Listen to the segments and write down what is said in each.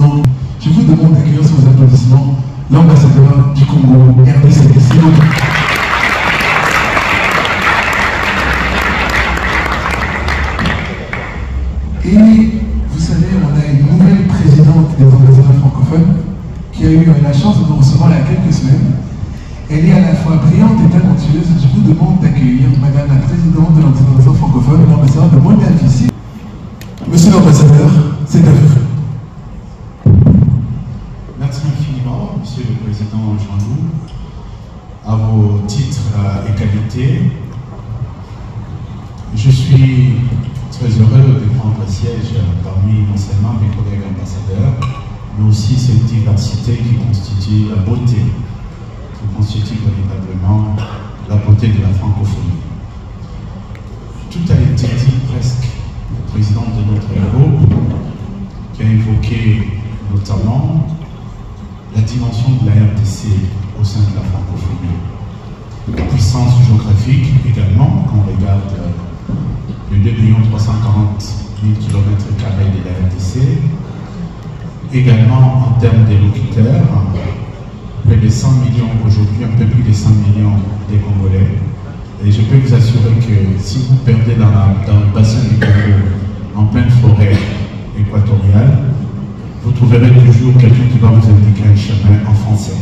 Donc, je vous demande d'accueillir sous vos applaudissements l'ambassadeur du Congo, RDC. Et vous savez, on a une nouvelle présidente des ambassadeurs francophones qui a eu la chance de nous recevoir il y a quelques semaines. Elle est à la fois brillante et talentueuse. Je vous demande d'accueillir Madame la Présidente de l'ambassadeur francophone, l'ambassadeur de Montréal-Ici. Monsieur l'ambassadeur, c'est à vous. Merci infiniment, Monsieur le Président Jean-Loup, à vos titres et qualités. Je suis très heureux de prendre siège parmi non seulement mes collègues ambassadeurs, mais aussi cette diversité qui constitue la beauté, qui constitue véritablement la beauté de la francophonie. Tout a été dit presque. Le président de notre groupe, qui a évoqué notamment la dimension de la RDC au sein de la francophonie. La puissance géographique également, quand on regarde les 2 340 000 km² de la RDC, également en termes des locuteurs, près de 100 millions aujourd'hui, un peu plus de 100 millions des Congolais. Et je peux vous assurer que si vous perdez dans le bassin du Congo, en pleine forêt équatoriale, vous trouverez toujours quelqu'un qui va vous indiquer un chemin en français.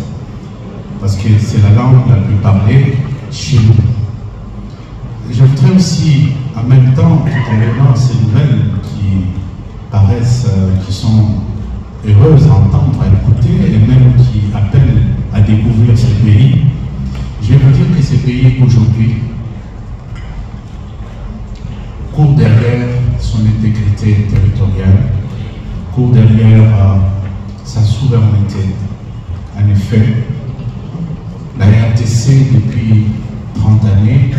Parce que c'est la langue la plus parlée chez nous. Je voudrais aussi, en même temps, tout en voyant ces nouvelles qui paraissent, qui sont heureuses à entendre, à écouter, et même qui appellent à découvrir ces pays, je vais vous dire que ces pays aujourd'hui courent derrière son intégrité territoriale, courent derrière sa souveraineté. En effet, la RDC depuis 30 années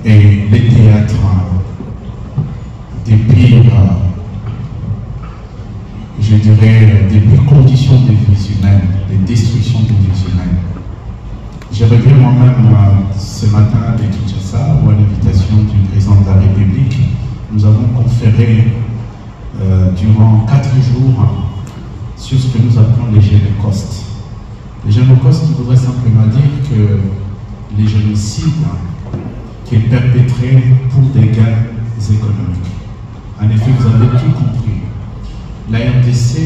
est le théâtre des pires, je dirais, des pires conditions de vie humaine, des destructions de vie humaine. Je reviens moi-même ce matin de Kinshasa, où à l'invitation du président de la République, nous avons conféré durant 4 jours sur ce que nous appelons les génocides. Les génocides, il voudrait simplement dire que les génocides qui est perpétré pour des gains économiques. En effet, vous avez tout compris. La RDC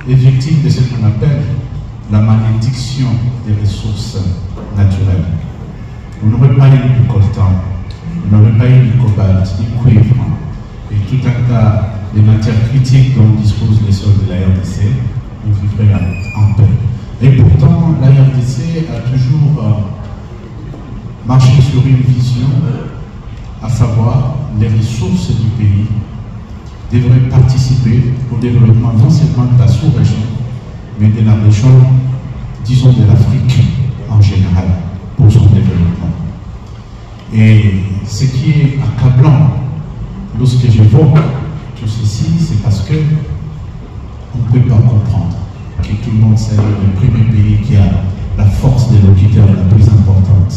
est victime de ce qu'on appelle la malédiction des ressources naturelles. On n'aurait pas eu du coltan, on n'aurait pas eu du cobalt, du cuivre et tout un tas de matières critiques dont disposent les sols de la RDC, on vivrait en paix. Et pourtant, la RDC a toujours marché sur une vision, à savoir les ressources du pays devraient participer au développement non seulement de la sous-région, mais de la région, disons de l'Afrique en général, pour son développement. Et ce qui est accablant lorsque j'évoque tout ceci, c'est parce que on ne peut pas comprendre que tout le monde sait le premier pays qui a la force des locuteurs la plus importante,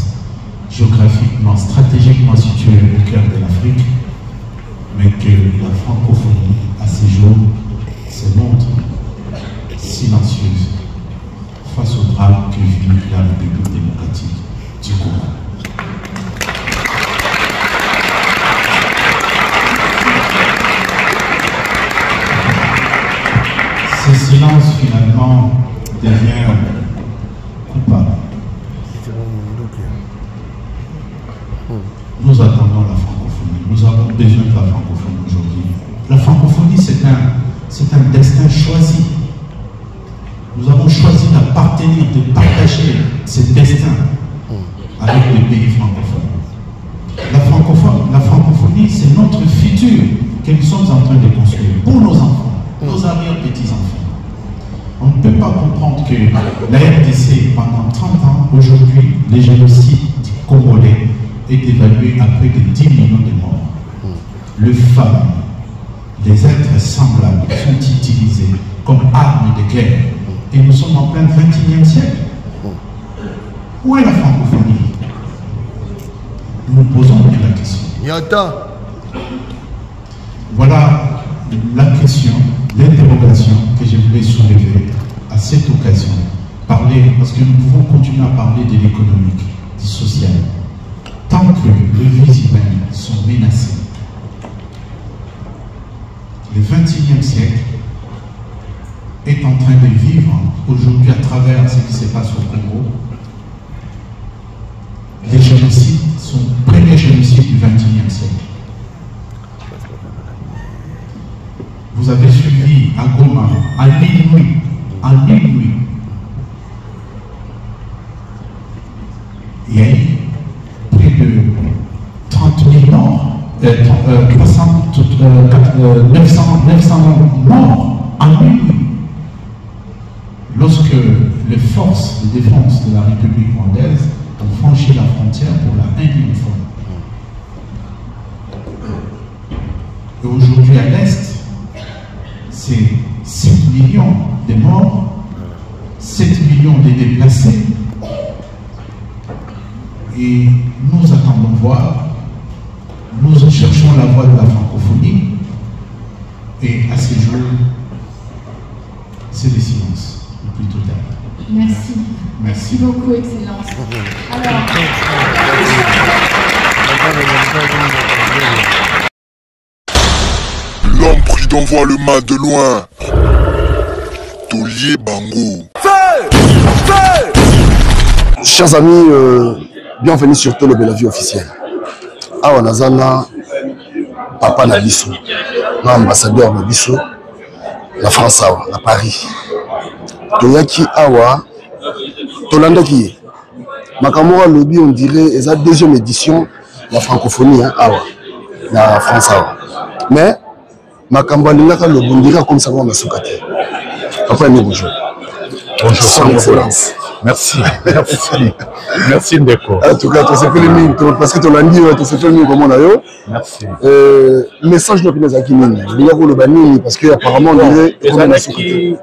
géographiquement, stratégiquement situé au cœur de l'Afrique, mais que la francophonie, à ces jours, se montre silencieuse face au drame que vit la République démocratique du Congo. Ce silence, finalement, devient coupable. Nous attendons la francophonie. Nous avons besoin de la francophonie aujourd'hui. La francophonie, c'est un destin choisi. Nous avons choisi d'appartenir, de partager ce destin avec les pays francophones. La francophonie, c'est notre futur que nous sommes en train de construire pour nos enfants, nos arrière-petits-enfants. On ne peut pas comprendre que la RDC, pendant 30 ans, aujourd'hui, les génocides congolais est évalué à près de 10 millions de morts. Les femmes, les êtres semblables sont utilisés comme armes de guerre. Et nous sommes en plein 21e siècle. Où est la francophonie? Nous posons bien la question. Voilà la question, l'interrogation. parler, parce que nous pouvons continuer à parler de l'économique, du social. Tant que les vies humaines sont menacées, le XXIe siècle est en train de vivre aujourd'hui à travers ce qui se passe au Congo. Les génocides sont les premiers génocides du XXIe siècle. Vous avez suivi à Goma, à minuit, il y a eu près de 30 000 morts, 900 morts en minuit. Lorsque les forces de défense de la République rwandaise ont franchi la frontière pour la 1e fois. Et aujourd'hui à l'Est, c'est 7 millions de morts, 7 millions de déplacés. Et nous attendons voir, nous cherchons la voie de la francophonie. Et à ce jour, c'est le silence, le plus total. Merci. Merci beaucoup, Excellence. Alors... L'homme prudent voit le mal de loin. Tolier Bango. Chers amis, bienvenue sur Tolo Belavie officiel. Awa Nazana, papa Nabiso, ambassadeur Nabiso, la France Awa, à Paris. Toyaki Awa, Tolandaki. Makamora Lobby, on dirait, c'est la 2e édition de la francophonie, Awa, la France Awa. Mais, Makambo Lingaka Lobby, on dirait comme ça, on a soukate. Papa, bonjour. Bonjour, son excellence. Merci, merci. Merci Ndeko. En tout cas, tu sais que parce que tu l'as dit, tu sais que comme on a eu. Merci. Message de Pineza Kimini. Il y a le banni parce qu'apparemment, on dirait que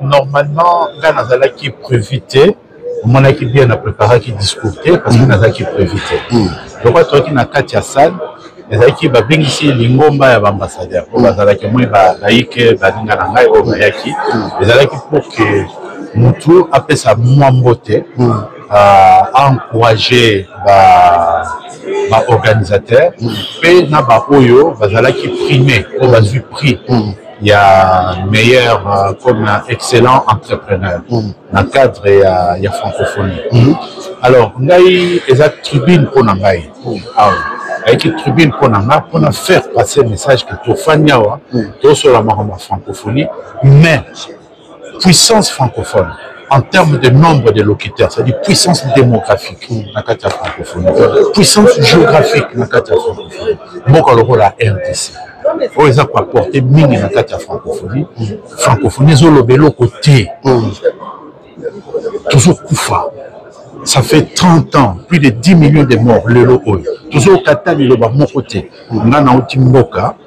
normalement, dans Nazalaki prévité, mon équipe bien a préparé qui discutait parce que Nazalaki prévité. Donc, toi qui n'as qu'à salle, Nazalaki va bien ici l'ingomba et l'ambassadeur. Nazalaki, moi, Baïke, Badingananga et Obayaki. Nazalaki pour que Moutou après sa beauté à encourager les organisateurs et na ba oyo bazala qui primé au bas du prix il y a meilleur comme excellent entrepreneur dans le cadre il y a francophonie alors ngai eza tribune pour ngai avec une tribune pour faire passer le message que to fanyawa to sur la francophonie mais puissance francophone en termes de nombre de locuteurs, c'est-à-dire puissance démographique dans la francophonie, puissance géographique dans la francophonie. Beaucoup le rôle à RDC. On les a quoi porter mini dans la francophonie. Francophonie, ils ont le côté. Toujours Koufa. Ça fait 30 ans, plus de 10 millions de morts, le lot. Toujours Katani, le bas mon côté. On a un Mboka.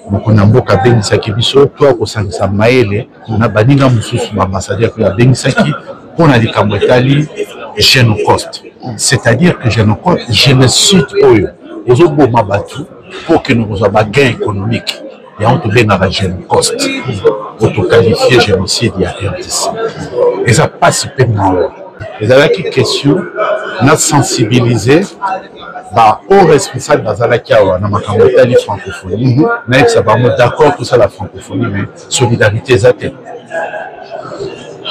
On a mboka bengisaki biso to akosangisa maele na baninga mususu ambassadeur ko ya bengisaki pona likambo etali génocide, c'est-à-dire que génocide oyo ozoboma batu pour que nous ayons un gain économique et on te benga ba génocide pour te qualifier génocide ya RDC et ça passe paiement les avec question n'a sensibiliser aux responsables d'Azalakia dans ma campagne francophonie, mais ça va d'accord tout ça la francophonie, mais solidarité zate.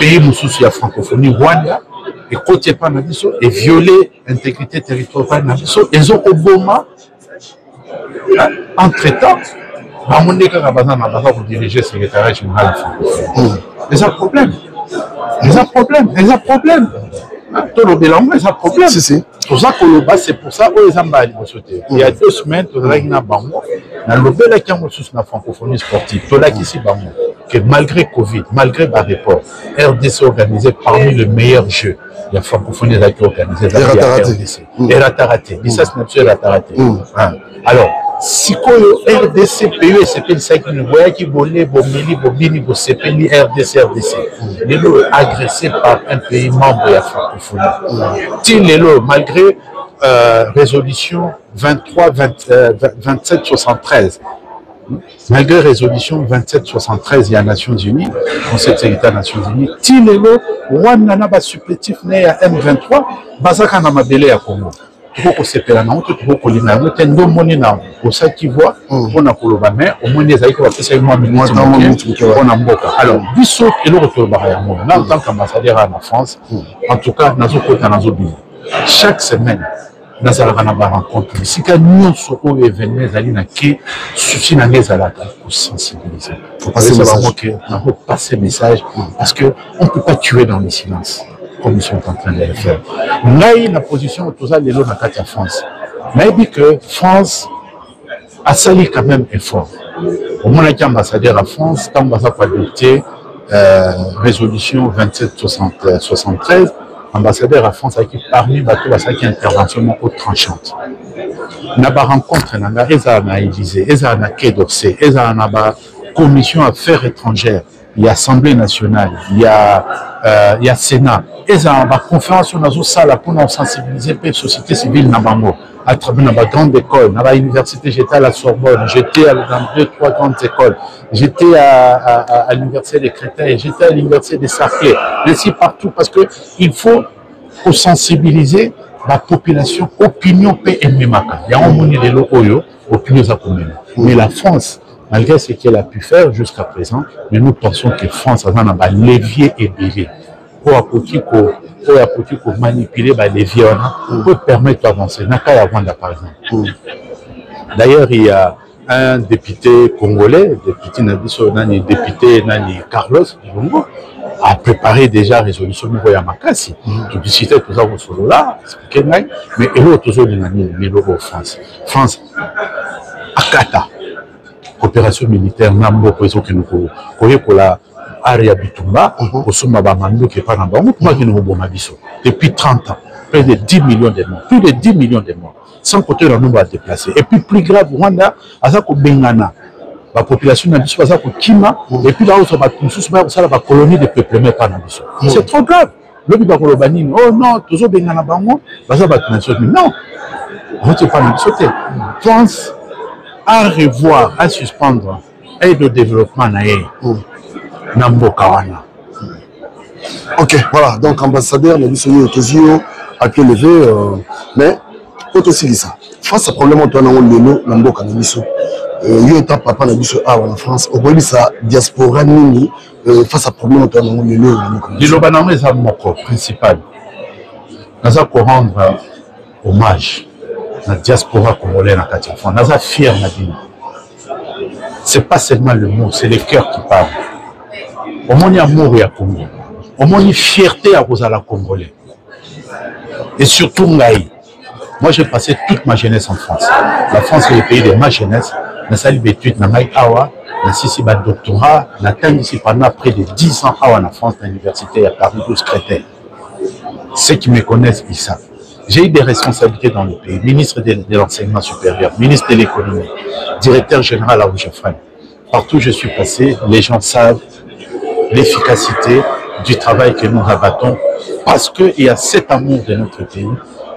Pays moussous la francophonie Rwanda et côté Panabiso et violer l'intégrité territoriale Panabiso et ont Obama entre-temps, à mon écart à Bazan pour diriger le secrétariat général de la francophonie. Mais ça problème. Les a problème. Tout le bilan, mais ça problème. C'est pour ça que le bas, c'est pour ça que les ambassades vont sauter. Il y a 2 semaines, tout là, il y a un bango. Dans le bel qui a la francophonie sportive, tout là qui s'y bango. Que malgré Covid, malgré le report, RDC organisé parmi les meilleurs jeux. Il y a francophonie qui organisé dans la RDC. Et raté. Et ça, c'est une raté. Alors, si le RDC, PE, c'est ça qui nous voit, qui volait, Bomili, Bobini, Bosepeli, RDC. Les lots agressés par un pays membre de la francophonie. Les lots, malgré résolution 2773, malgré résolution 2773 il y a Nations Unies, Conseil de sécurité des Nations Unies, Tilelo, Rwanda n'a pas supplétif né à M23, Bazaka n'a mabélé à Congo. Tout le sepela na tout le colina, tout le monde na pour ça qui voit, on a koloba mais au moins des aïeux qui va faire ça moi on a mboka. Alors biso et le retour barrière moi. En tant qu'ambassadeur en France, en tout cas nazo kota nazo bi. Chaque semaine dans la rencontre, si nous sommes événements, nous souci pour sensibiliser. Il faut passer le message parce qu'on ne peut pas tuer dans le silence, comme ils sont en train de le faire. Nous avons la position de la France. Mais dit que France a sali quand même effort. Au moins, il y a ambassadeur à France, quand on va adopter résolution 2773. Ambassadeur à France qui parmi bateau à qui intervention au tranchante. Na ba rencontre na eza na Élysée, eza na Quai d'Orsay, eza na ba commission affaires étrangères, il y a Assemblée nationale, il y a Sénat, eza ba conférence na zo sala pour nous sensibiliser la société civile na bango à travers na grande école, na ba université, j'étais à la Sorbonne, j'étais dans 2-3 grandes écoles, j'étais à l'université des Créteil, j'étais à l'université des Saclay, ainsi partout parce que il faut sensibiliser la population, opinion PMMAK. Il y a un monde de l'Oyo, opinion à commune. Mais la France, malgré ce qu'elle a pu faire jusqu'à présent, mais nous pensons que la France a un levier et levier. Pour manipuler les leviers, pour permettre d'avancer. Nakaya Rwanda, par exemple. D'ailleurs, il y a un député congolais, député Carlos Ilungo, a préparé déjà la résolution de Makassi. Publicité, tout ça, vous là, mais il y a toujours en France. France, Akata, coopération militaire, Nambo, que nous connaissons pour la Aria Bitumba, pour Souma Bamando, qui est pas dans depuis 30 ans, près de 10 millions de morts, plus de 10 millions de morts, sans compter le nombre à déplacer. Et puis, plus grave, Rwanda, Azako Bengana. La population n'a pas de Kima, et puis là, on va la colonie de peuplement par Nabiso. C'est trop grave. Le but de oh non, toujours bien dans la banque, non, on ne pas Nabiso. France à revoir, à suspendre aide au développement Nambo Kawana. Ok, voilà, donc ambassadeur, Nabiso Yotozio a pu lever, mais aussi ça. Face à problème, on a un Nambo Kanabiso. Il y a papa en France, au bout sa diaspora nini face à problème on le est mon principal. Nous allons rendre hommage à la diaspora congolaise à Katiafon. Nous sommes fiers de ce n'est pas seulement le mot, c'est le cœur qui parle. Au moins il y a amour et Congo. Au moins il y a fierté à la Congolais. Et surtout Ngaï. Moi j'ai passé toute ma jeunesse en France. La France est le pays de ma jeunesse. J'ai fait des études dans Awa, j'ai fait un doctorat, j'ai pendant près de 10 ans en France, à l'université à Paris 12 Créteil. Ceux qui me connaissent, ils savent. J'ai eu des responsabilités dans le pays, ministre de l'enseignement supérieur, ministre de l'économie, directeur général à Rouge-Frêne. Partout où je suis passé, les gens savent l'efficacité du travail que nous abattons parce qu'il y a cet amour de notre pays,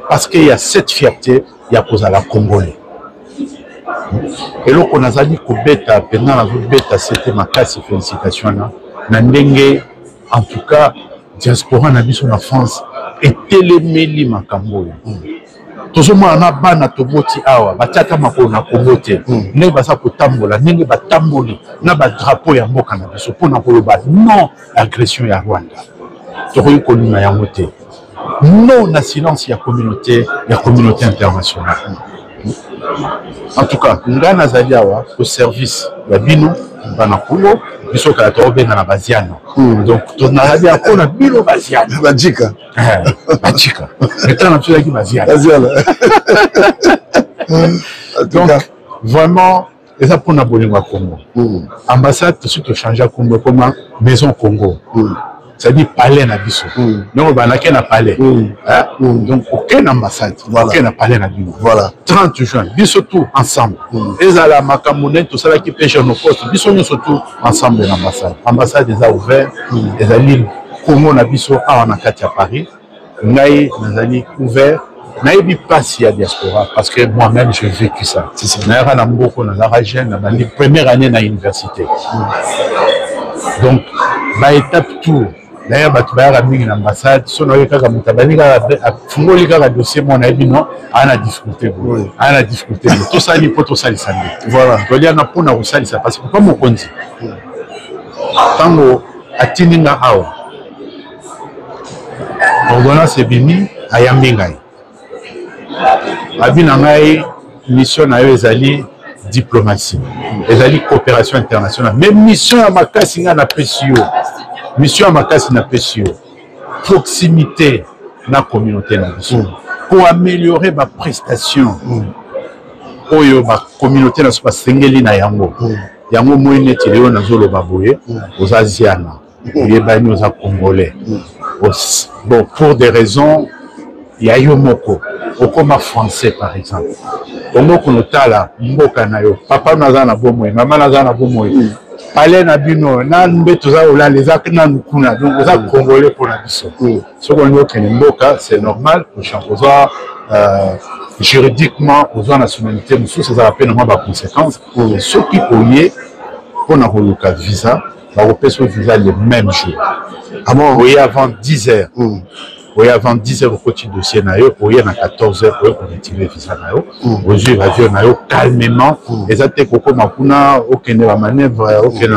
parce qu'il y a cette fierté, il y a pour la Congolais. Et là, on a dit que bêta, pendant la bêta, c'était ma casse, félicitations. En tout cas, diaspora en France était les méli makambo. Tout le monde a ban à Toboti Awa, Batata Makona Kobote, Nebasa Kotambola, Neba Tamboli, Naba drapeau ya Mboka na biso, pour non agression ya Rwanda. Toroy Koluna ya Moté. Non na silence ya communauté internationale. En tout cas, Ngana Zaliawa au service de Bino, Banakulo, Biso Kalatobe na Baziano. Donc, on a dit qu'on a Bino Baziano. Badjika. Badjika. Maintenant, on a dit Baziano. Donc, vraiment, et ça pour Nabolingo à Congo. Ambassade, tout de suite, change à Congo comme Maison Congo. C'est-à-dire palais na biso. Donc on a un palais. Donc aucune ambassade, aucun palais na biso. Voilà. 30 juin, biso tout ensemble. Et ça la makamune tout ça qui pêche nos postes, biso nous surtout ensemble l'ambassade. L'ambassade les a ouvert, les alliés Congo na biso à Nakati à Paris. Ngai nazali ouvert nayebi passe ya diaspora parce que moi-même j'ai vécu ça. Nayaka na mboko na la jeune na première année na université. Donc ba étape tour d'ailleurs batu bayaka mingi na ambassade so na kaka mutabani kaka fungoli kaka dossier mon nayebi non ana difficulté ana difficulté tout ça ni poto ça lisandi. Voilà to lia na pona ko salisa parce que comme mokonzi tango atininga awa ordonnance bimi ayambi ngai abi na ngai mission na yo ezali diplomatie ezali coopération internationale mais mission ya makasi nga na pesio mission ya makasi na pesio proximité na communauté na biso pour améliorer ma prestation oyo ba communauté na so basengeli na yango yango moyenne tileo na zolo baboye aux asiana yebani aux congolais bon pour des raisons il y a yo moko okoma français par exemple omoko notala mboka na yo papa naza na bomoye mama naza na bomoye pale na bino na mbeto za ola les akna nkuna donc oza congolais pour la biso ce qu'on dit que mboka c'est normal pour champoza juridiquement aux nationalité musu ça rappelle moi ba conséquences ceux qui oyé pour na koluka visa ba repérer visa le même jour avant 10 heures. Oui, avant 10 heures au quotidien dossier nayo, oui, à 14 heures, oui, on retire visa nayo, aujourd'hui l'avion nayo calmement, les attaques au Makuna, aucune manœuvre, aucune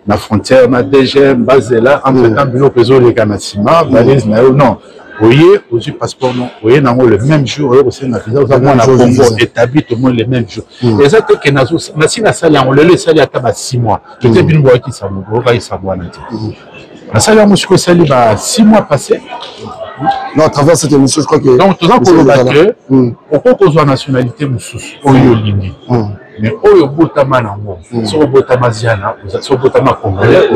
na frontière, na DG, base là, entre temps, bilo peso les Canasima, valise nayo, non. Oui, aujourd'hui passeport non, oui, nango le même jour, oui, aussi na visa, on a Congo établi tout le monde le même jour. Les attaques que nazo, na si na salle, on le laisse aller à table 6 mois. Peut-être bien voir qui ça nous, va y savoir na. La salle à Moscou, ça lui va 6 mois passés. Non, à travers cette émission, je crois que. Donc, tout ça pour le battre, on peut qu'on soit nationalité Moussous, Oyo Lindi. Mais Oyo Botama Nango, sur Botama Ziana, sur Botama Congolais,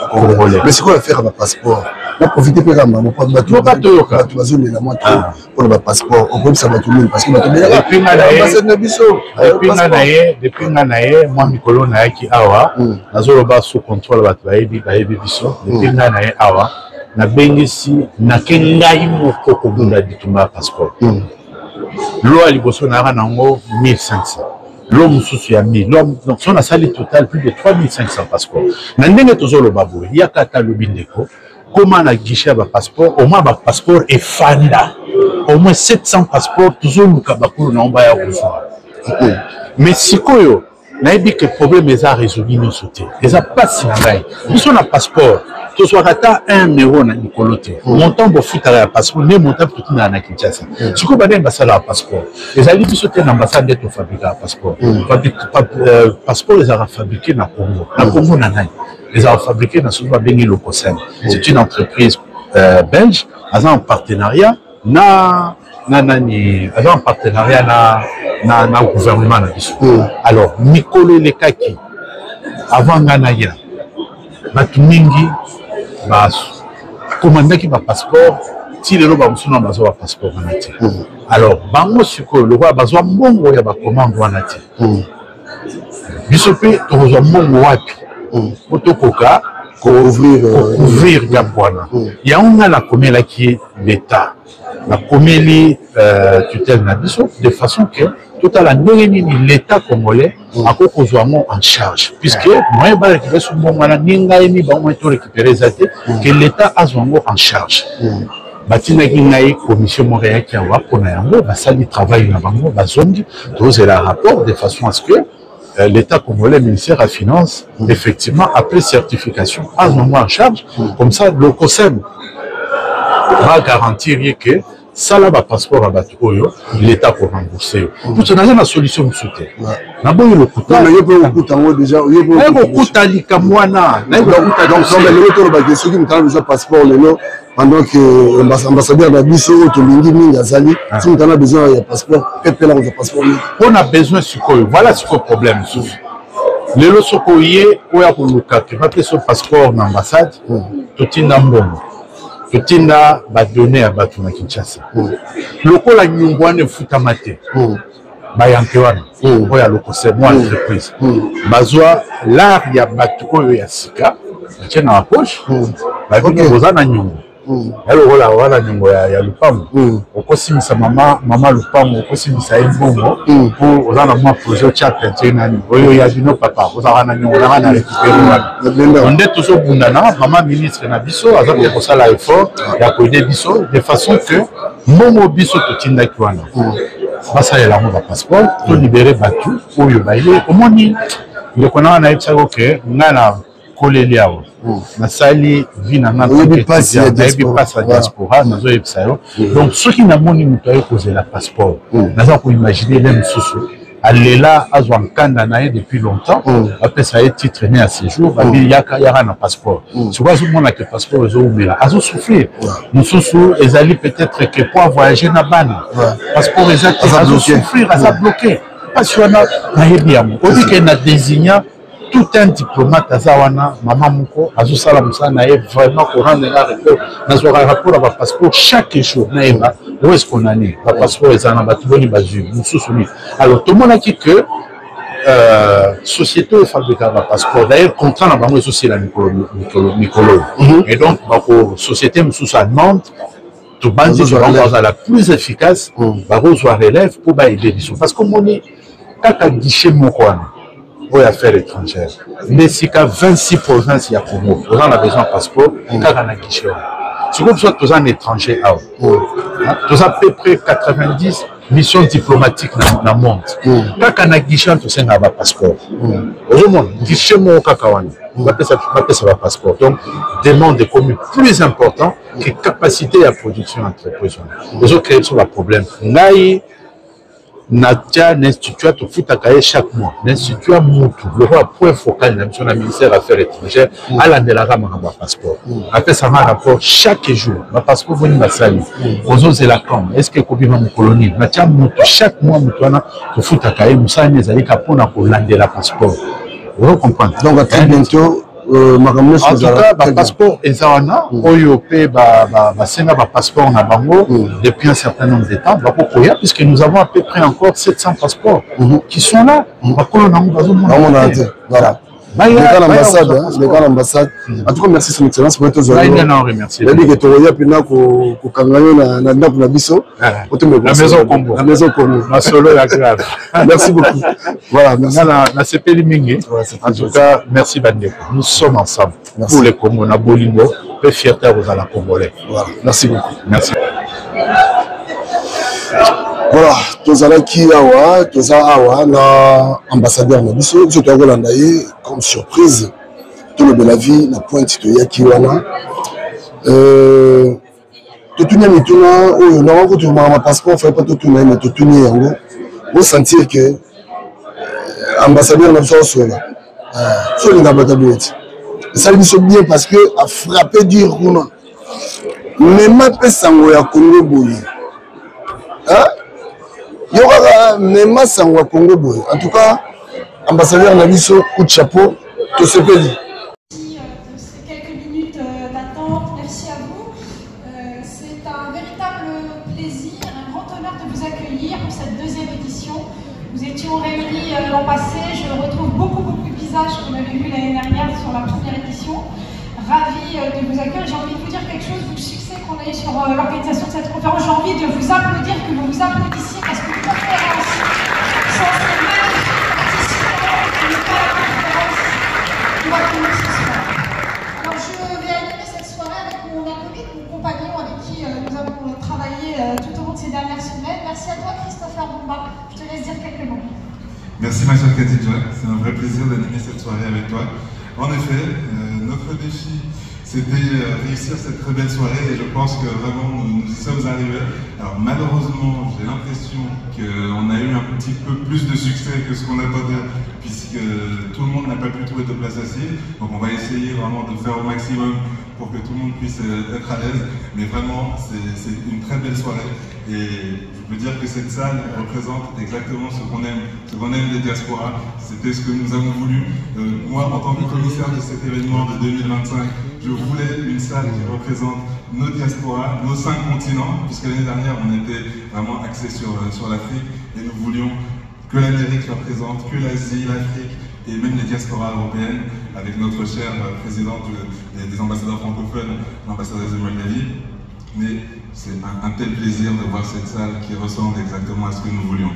Congolais. Mais c'est quoi l'affaire à ma passeport? On profite pour la maman, pas de bateau. Pas de bateau, tu vas zoner la moitié pour le passeport. On peut ça va tout le monde parce que ma télé. Depuis Nanaye, moi, Mikolo Naaki Awa, Nazoloba sous contrôle, Baïbi Bisso, depuis Nanaye Awa. Na bengisi na kengai moko ko bunda ditumba passeport lo aliboso na rango 1500 lo mususu ya 1000 donc son a sali total plus de 3500 passeports na ndenge tozolo babu ya kata lobindeko comment na guichet ba passeport au moins ba passeport et fanda au moins 700 passeports tozolo kabakulu na omba ya recevoir mais sikoyo na ebi que problème eza résolu no sauté eza pas ngai biso na passeport to soit ata 1 euro na nikolote montant bo futara ya passeport ne montant tout na Kinshasa siko ba demba sala passeport ezali biso te na ambassade to fabriquer passeport passeport les a fabriqué na Congo na nani les a fabriqué na Souba Bengi Lokosen c'est une entreprise belge en partenariat na en partenariat na gouvernement na biso alors Mikolo Lekaki avant Ganaya batumingi commandaki ba passeport ti lelo ba musuna bazwa passeport wana te alors bango siko le roi bazwa mbongo ya ba commande wana te biso pe tozwa mbongo wapi otokoka couvrir gabwana ya on la comela qui est l'état la comeli tutelle na biso de façon que tout à la l'état congolais a kozwa en charge puisque moi ba récupérer son bon wana ninga emi ba moi to récupérer zate que l'état a zongo en charge batina kingai commission montréal qui a wa pona yango ba sali travail na bango ba zongi doser la rapport de façon à ce que l'État congolais, le ministère à Finances, effectivement, après certification, a zongo en charge, comme ça, le COSEM va garantir que ça là, passeport à Batoyo, l'État pour rembourser. Tout ça, la solution de soutien. D'abord, il y a le coût. Il y a le coût déjà. Il y a le coût à l'Ikamwana. Donc, ceux qui ont besoin de passeport, pendant que l'ambassadeur d'Abisso, Tolingi, Mingazali, si on a besoin de passeport, quel là on a passeport? On a besoin de ce qu'on voilà ce qu'on problème. Les lots sont courriers, où il y a pour le cas, tu vas son passeport en ambassade, tout est dans bon. Tout est là, va donner à Batuna Kinshasa. Le coup, la Nyungwane Futamate, Bayankewan, où il y a le conseil, moi, entreprise. Bazoa, là, il y a Batu, il y a Sika, tiens dans la poche, bah, il y a Nyungu. alors voilà wana nyongo ya lupango okosimisa mama lupango okosimisa ebongo pour ozana mwa projet tia peinture nani oyo ya bino papa ozala na nyongo na récupérer wana nde tozobundana mama ministre na biso aza pe kosala effort ya koide biso de façon que mbongo biso totindaki wana basalela ngo bapasseport tolibere batu oyo baye omoni ndeko na wana yebisako ke ngai na koleli awa nasali vi na nga nayebi mpasi ya diaspora nazoyebisa yo donc soki namoni moto aye kozela passeport naza koimagine ele mosusu alela azwa nkanda na ye depuis longtemps apesa ye titre ne ya séjour babi yaka na passeport sikoyo azomona ke passeport ezoumela azosouffrir mosusu ezali peut-être ke po avoyager na bana passeport eza te azosouffrir aza bloqué mpasi wana nayebi yango obi ke na désigna tout un diplomate azawana mama moko azosala mosala na ye vraiment korendre nga rapport nazwaka rapport ya passeport chaque jour nayeba où est-ce qu'on en est passeport eza na bato boni bazwi mosusu nini alors tomonaki que société oyo efabrikaka passeport d'ailleurs contrat na bango ezosila mikolo et donc société mosusu à Nantes tobandi bango bazala plus efficace bakozwa relève mpo baede biso parce que omoni kaka guichet moko wana oyo affaire étrangère nesika 26 provinces ya Congo oza na besoin passeport kaka na guichet wana sikoyo biso toza na étranger awa toza peu près 90 missions diplomatiques na monde kaka na guichet wana tosengaka bapasseport ozomona guichet moko kaka wana bapesa bapasseport donc demande ekomi plus important que capacité ya production entreprise wana ozocrée biso baproblème ngai natia l'institut tofutaka ye chaque mois l'institut mutu loko point focal na biso na ministère affaires étrangères alandelaka makambo ya passeport apesanga rapport chaque jour bapasseport boni basali ozozela comme est ce que ekobima mokolo nini natia mutu chaque mois mutu wana tofutaka ye mosala nini ezalika mpona kolandela passeport ozo comprendre donc à très bientôt en tout cas bapasseport eza wana oyo mpe basenga bapasseport na bango depuis un certain nombre de temps bakokoya puisque nous avons à peu près encore 700 passeports qui sont là bakolo nango bazomona te voilà les gars l'ambassade en tout cas merci son excellence pour tous remercier que toya pina ko kanganya na ndaku na biso la maison Congo na solo ya grave merci beaucoup voilà na sepeli mingi en tout cas merci bandeko nous sommes ensemble pour les Congo na bolingo pe fierté aux ala congolais voilà merci beaucoup merci voilà tozalaki awa toza awa na ambassadeur na biso biso tokolanda ye comme surprise tolobela vie na pointe toyaki wana totunia mituna oyo nango kotumaka mapasseport fai pa totuna ye me totunie yango osentir ke ambassadeur na biso osola so olinga bato boye ti esali biso bien parce que afrappe dur kuna mema mpe sango ya Congo boye yokaka mema sango ya Congo boye en tout cas ambassadeur na biso coup de chapeau to sepeli. Quelques minutes d'attente, merci à vous. C'est un véritable plaisir, un grand honneur de vous accueillir pour cette deuxième édition. Nous étions réunis l'an passé, je retrouve beaucoup de visages qu'on avait vus l'année dernière sur la première édition. Ravi de vous accueillir. J'ai envie de vous dire quelque chose, vu le succès qu'on a eu sur l'organisation de cette conférence. J'ai envie de vous applaudir, que vous vous applaudissiez, parce que une conférence sans ces magnifiques participants qui n'est pas la conférence qui va tenir ce soir. Alors je vais animer cette soirée avec mon acolyte, mon compagnon avec qui nous avons travaillé tout au long de ces dernières semaines. Merci à toi Christopher Bomba. Je te laisse dire quelques mots. Merci ma chère Cathy Joy, c'est un vrai plaisir d'animer cette soirée avec toi. En effet, notre défi, c'était réussir cette très belle soirée et je pense que vraiment nous y sommes arrivés. Alors malheureusement, j'ai l'impression qu'on a eu un petit peu plus de succès que ce qu'on attendait puisque tout le monde n'a pas pu trouver de place assise. Donc on va essayer vraiment de faire au maximum pour que tout le monde puisse être à l'aise. Mais vraiment, c'est une très belle soirée et je peux dire que cette salle représente exactement ce qu'on aime des diasporas. C'était ce que nous avons voulu. Moi, en tant que commissaire de cet événement de 2025, je voulais une salle qui représente nos diasporas, nos 5 continents, puisque l'année dernière, on était vraiment axé sur l'Afrique et nous voulions que l'Amérique soit présente, que l'Asie, l'Afrique, et même les diasporas européennes, avec notre cher président des ambassadeurs francophones, l'ambassadeur Zemmour Gali. Mais c'est un tel plaisir de voir cette salle qui ressemble exactement à ce que nous voulions.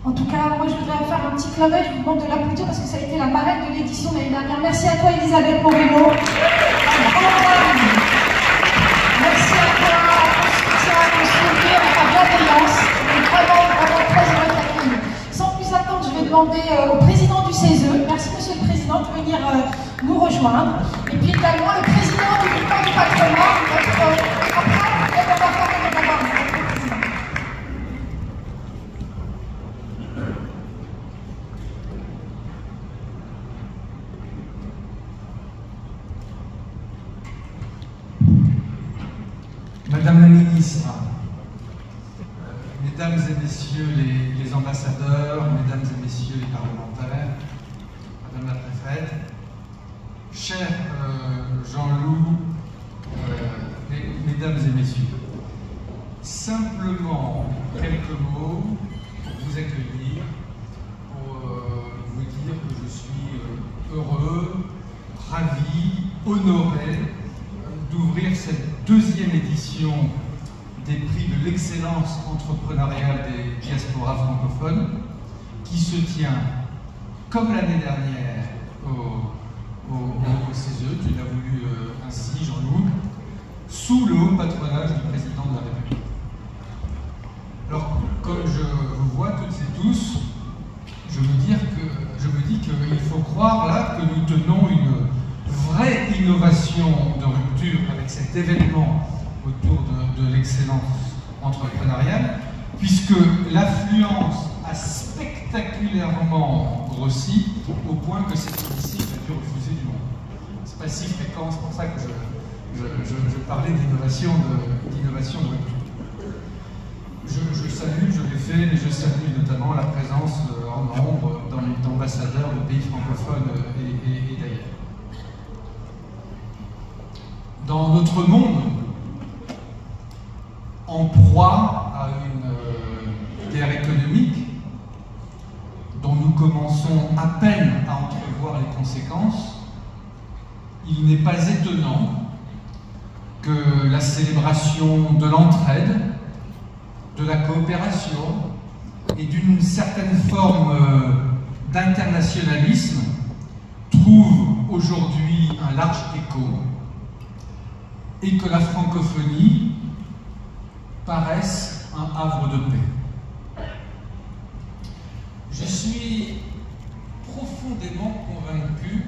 En tout cas, moi je voudrais faire un petit clin d'œil, je vous demande de l'applaudir parce que ça a été la marraine de l'édition l'année dernière. Merci à toi Elisabeth Moreno. Merci à toi, à ton soutien, à ton sourire, à ta bienveillance. Vraiment, vraiment très heureux de t'accueillir. Sans plus attendre, je vais demander au président du CESE, merci monsieur le président, de venir nous rejoindre. Et puis également le président du groupement du patronat, Madame la ministre, mesdames et messieurs les ambassadeurs, mesdames et messieurs les parlementaires, madame la préfète, cher Jean-Loup, mesdames et messieurs, simplement quelques mots pour vous accueillir, pour vous dire que je suis heureux, ravi, honoré d'ouvrir cette deuxième édition des prix de l'excellence entrepreneuriale des diasporas francophones qui se tient, comme l'année dernière, au CESE, tu l'as voulu ainsi, Jean-Loup, sous le haut patronage du président de la République. Alors, comme je vous vois toutes et tous, je me dis qu'il faut croire là que nous tenons une vraie innovation de rupture avec cet événement autour de l'excellence entrepreneuriale, puisque l'affluence a spectaculairement grossi au point que cette hémicycle a dû refuser du monde. C'est pas si fréquent, c'est pour ça que je parlais d'innovation de rupture. Je salue, je l'ai fait, mais je salue notamment la présence en nombre d'ambassadeurs de pays francophones et d'ailleurs. Dans notre monde, en proie à une guerre économique dont nous commençons à peine à entrevoir les conséquences, il n'est pas étonnant que la célébration de l'entraide, de la coopération et d'une certaine forme d'internationalisme trouve aujourd'hui un large écho et que la francophonie paraisse un havre de paix. Je suis profondément convaincu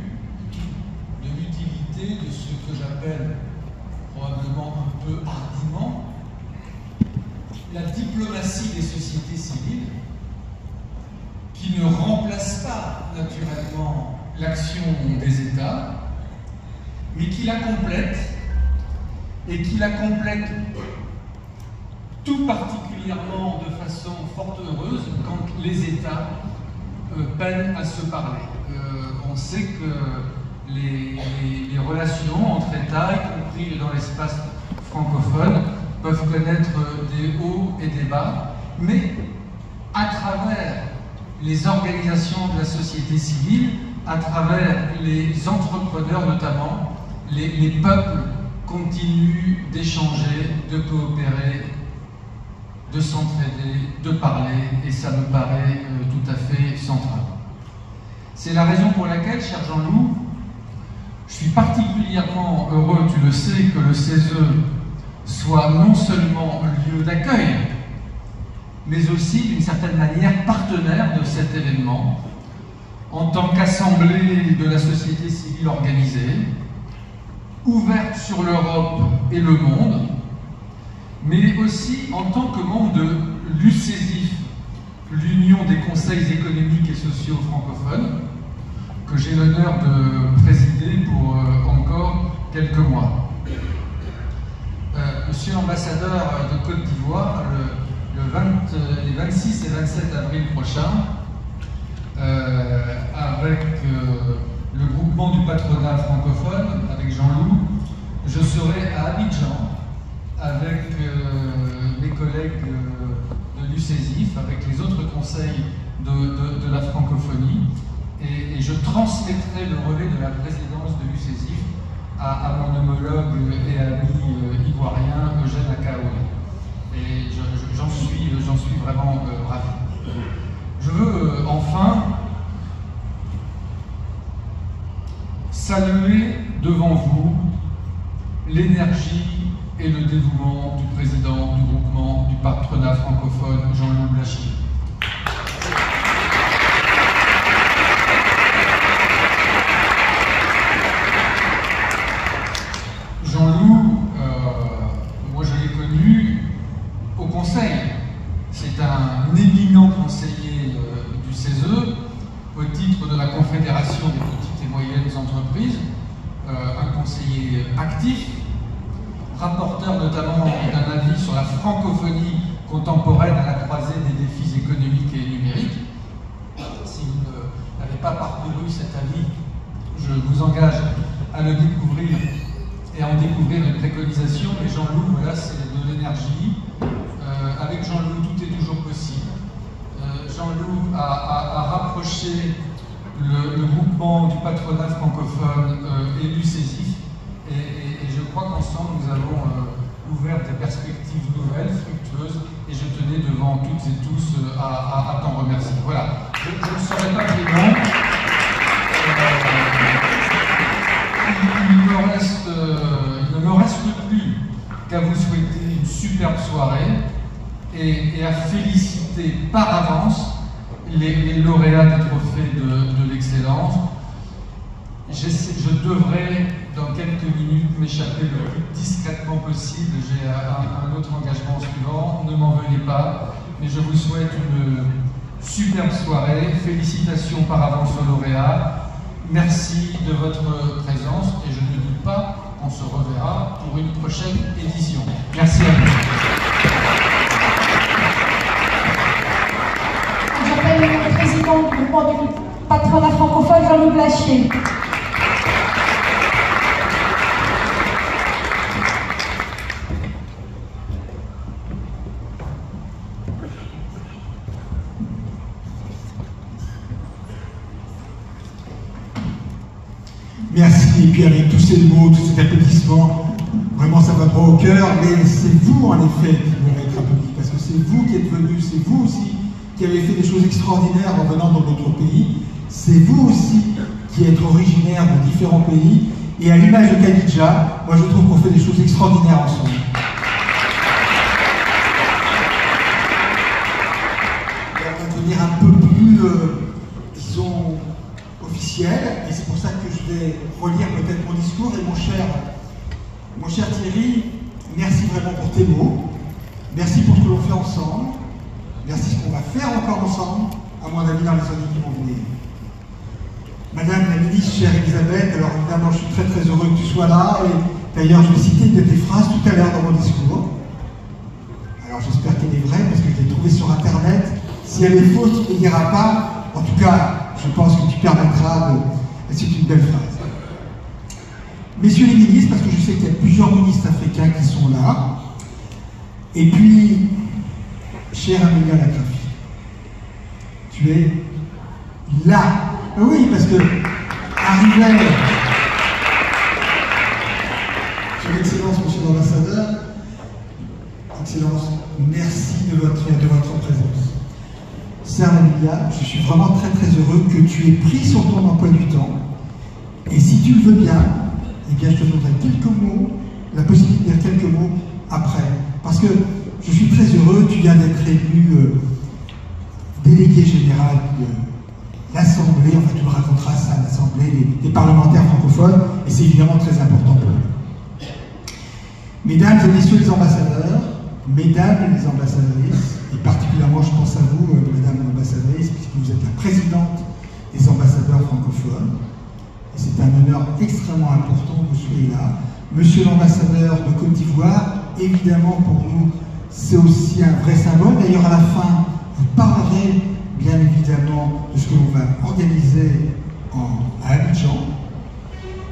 de l'utilité de ce que j'appelle probablement un peu hardiment la diplomatie des sociétés civiles, qui ne remplace pas naturellement l'action des États, mais qui la complète, et qui la complète tout particulièrement de façon fort heureuse quand les États peinent à se parler. On sait que les relations entre États, y compris dans l'espace francophone, peuvent connaître des hauts et des bas, mais à travers les organisations de la société civile, à travers les entrepreneurs notamment, les peuples continuent d'échanger, de coopérer, de s'entraider, de parler, et ça me paraît tout à fait central. C'est la raison pour laquelle, cher Jean-Loup, je suis particulièrement heureux, tu le sais, que le CESE soit non seulement lieu d'accueil, mais aussi d'une certaine manière partenaire de cet événement, en tant qu'assemblée de la société civile organisée, ouverte sur l'Europe et le monde, mais aussi en tant que membre de l'UCESIF, l'Union des conseils économiques et sociaux francophones, que j'ai l'honneur de présider pour encore quelques mois. Monsieur l'ambassadeur de Côte d'Ivoire, les 26 et 27 avril prochains, avec le groupement du patronat francophone, avec Jean-Loup, je serai à Abidjan avec mes collègues de l'UCESIF, avec les autres conseils de la francophonie, et je transmettrai le relais de la présidence de l'UCESIF à mon homologue et ami ivoirien Eugène Akaoui. Et j'en suis vraiment ravi. Je veux enfin saluer devant vous l'énergie et le dévouement du président du groupement du patronat francophone, Jean-Loup Blachier. Jean-Loup, moi je l'ai connu au conseil. C'est un éminent conseiller du CESE au titre de la Confédération des petites et moyennes entreprises, un conseiller actif, rapporteur notamment d'un avis sur la francophonie contemporaine à la croisée des défis économiques et numériques. Si vous n'avez pas parcouru cet avis, je vous engage à le découvrir et à en découvrir les préconisations. Et Jean-Loup, voilà, c'est de l'énergie. Avec Jean-Loup, tout est toujours possible. Jean-Loup a rapproché le groupement du patronat francophone et l'UCESIF. Et je crois qu'ensemble, nous avons ouvert des perspectives nouvelles, fructueuses, et je tenais devant toutes et tous à t'en remercier. Voilà, je ne serai pas plus long. Il ne me reste plus qu'à vous souhaiter une superbe soirée et à féliciter par avance les lauréats des trophées de l'excellence. Je devrais, dans quelques minutes, m'échapper le plus discrètement possible. J'ai un autre engagement suivant. Ne m'en venez pas, mais je vous souhaite une superbe soirée. Félicitations par avance aux lauréats. Merci de votre présence et je ne doute pas qu'on se reverra pour une prochaine édition. Merci à vous. J'appelle le président du groupement du patronat francophone, Jean-Loup Blachier. Merci, et puis avec tous ces mots, tous ces applaudissements, vraiment ça va droit au cœur, mais c'est vous en effet qui devez être applaudi, parce que c'est vous qui êtes venus, c'est vous aussi qui avez fait des choses extraordinaires en venant dans notre pays, c'est vous aussi qui êtes originaire de différents pays, et à l'image de Khadija, moi je trouve qu'on fait des choses extraordinaires ensemble. Et on va devenir un peu plus, disons, officiel, et c'est pour ça que je vais relire peut-être mon discours. Et mon cher Thierry, merci vraiment pour tes mots, merci pour ce que l'on fait ensemble, merci ce qu'on va faire encore ensemble, à mon avis dans les années qui vont venir. Madame la ministre, chère Elisabeth, alors évidemment je suis très très heureux que tu sois là, et d'ailleurs je vais citer une de tes phrases tout à l'heure dans mon discours. Alors j'espère qu'elle est vraie, parce que je l'ai trouvée sur internet. Si elle est fausse, tu ne me diras pas. En tout cas, je pense que tu permettras de... C'est une belle phrase. Messieurs les ministres, parce que je sais qu'il y a plusieurs ministres africains qui sont là. Et puis, chère Amélia Lacrafi, tu es là. Oui, parce que arrivait... Son Excellence, Monsieur l'Ambassadeur, Excellence, merci de votre présence. Sœur Amélia, je suis vraiment très très heureux que tu aies pris sur ton emploi du temps. Et si tu le veux bien, eh bien je te donnerai quelques mots, la possibilité de dire quelques mots après. Parce que je suis très heureux, tu viens d'être élu délégué général de l'Assemblée, enfin tu me raconteras ça, l'Assemblée des parlementaires francophones, et c'est évidemment très important pour nous. Mesdames et messieurs les ambassadeurs, mesdames les ambassadrices, et particulièrement je pense à vous, mesdames l'ambassadrice, puisque vous êtes la présidente des ambassadeurs francophones, et c'est un honneur extrêmement important que vous soyez là. Monsieur l'ambassadeur de Côte d'Ivoire, évidemment pour nous, c'est aussi un vrai symbole. D'ailleurs, à la fin, vous parlerez bien évidemment de ce que l'on va organiser à Abidjan.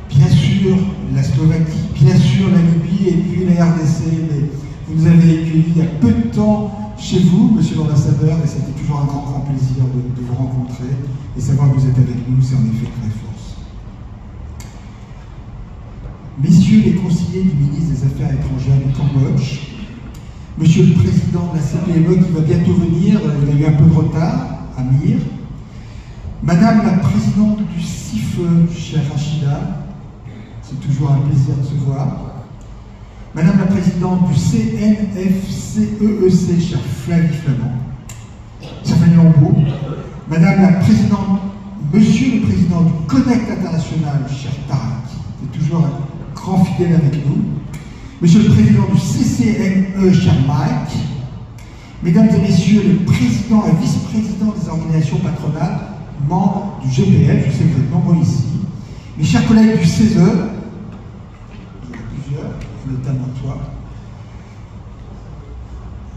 Bien sûr, la Slovaquie, bien sûr, la Libye et puis la RDC. Mais vous nous avez accueillis il y a peu de temps chez vous, monsieur l'ambassadeur, et c'était toujours un grand plaisir de vous rencontrer et savoir que vous êtes avec nous, c'est en effet une vraie force. Messieurs les conseillers du ministre des Affaires étrangères du Cambodge, monsieur le président de la CPME qui va bientôt venir, il a eu un peu de retard, Amir, madame la présidente du CIFE, chère Rachida, c'est toujours un plaisir de se voir, madame la présidente du CNFCEEC, chère Flavie Flamand, Stéphanie Lambeau, madame la présidente, monsieur le président du Connect International, cher Tarak, qui est toujours un grand fidèle avec nous, monsieur le président du CCNE, cher Mike, mesdames et messieurs, le président et vice-président des organisations patronales, membres du GPF, je sais que vous êtes nombreux ici, mes chers collègues du CESE, il y en a plusieurs, notamment toi,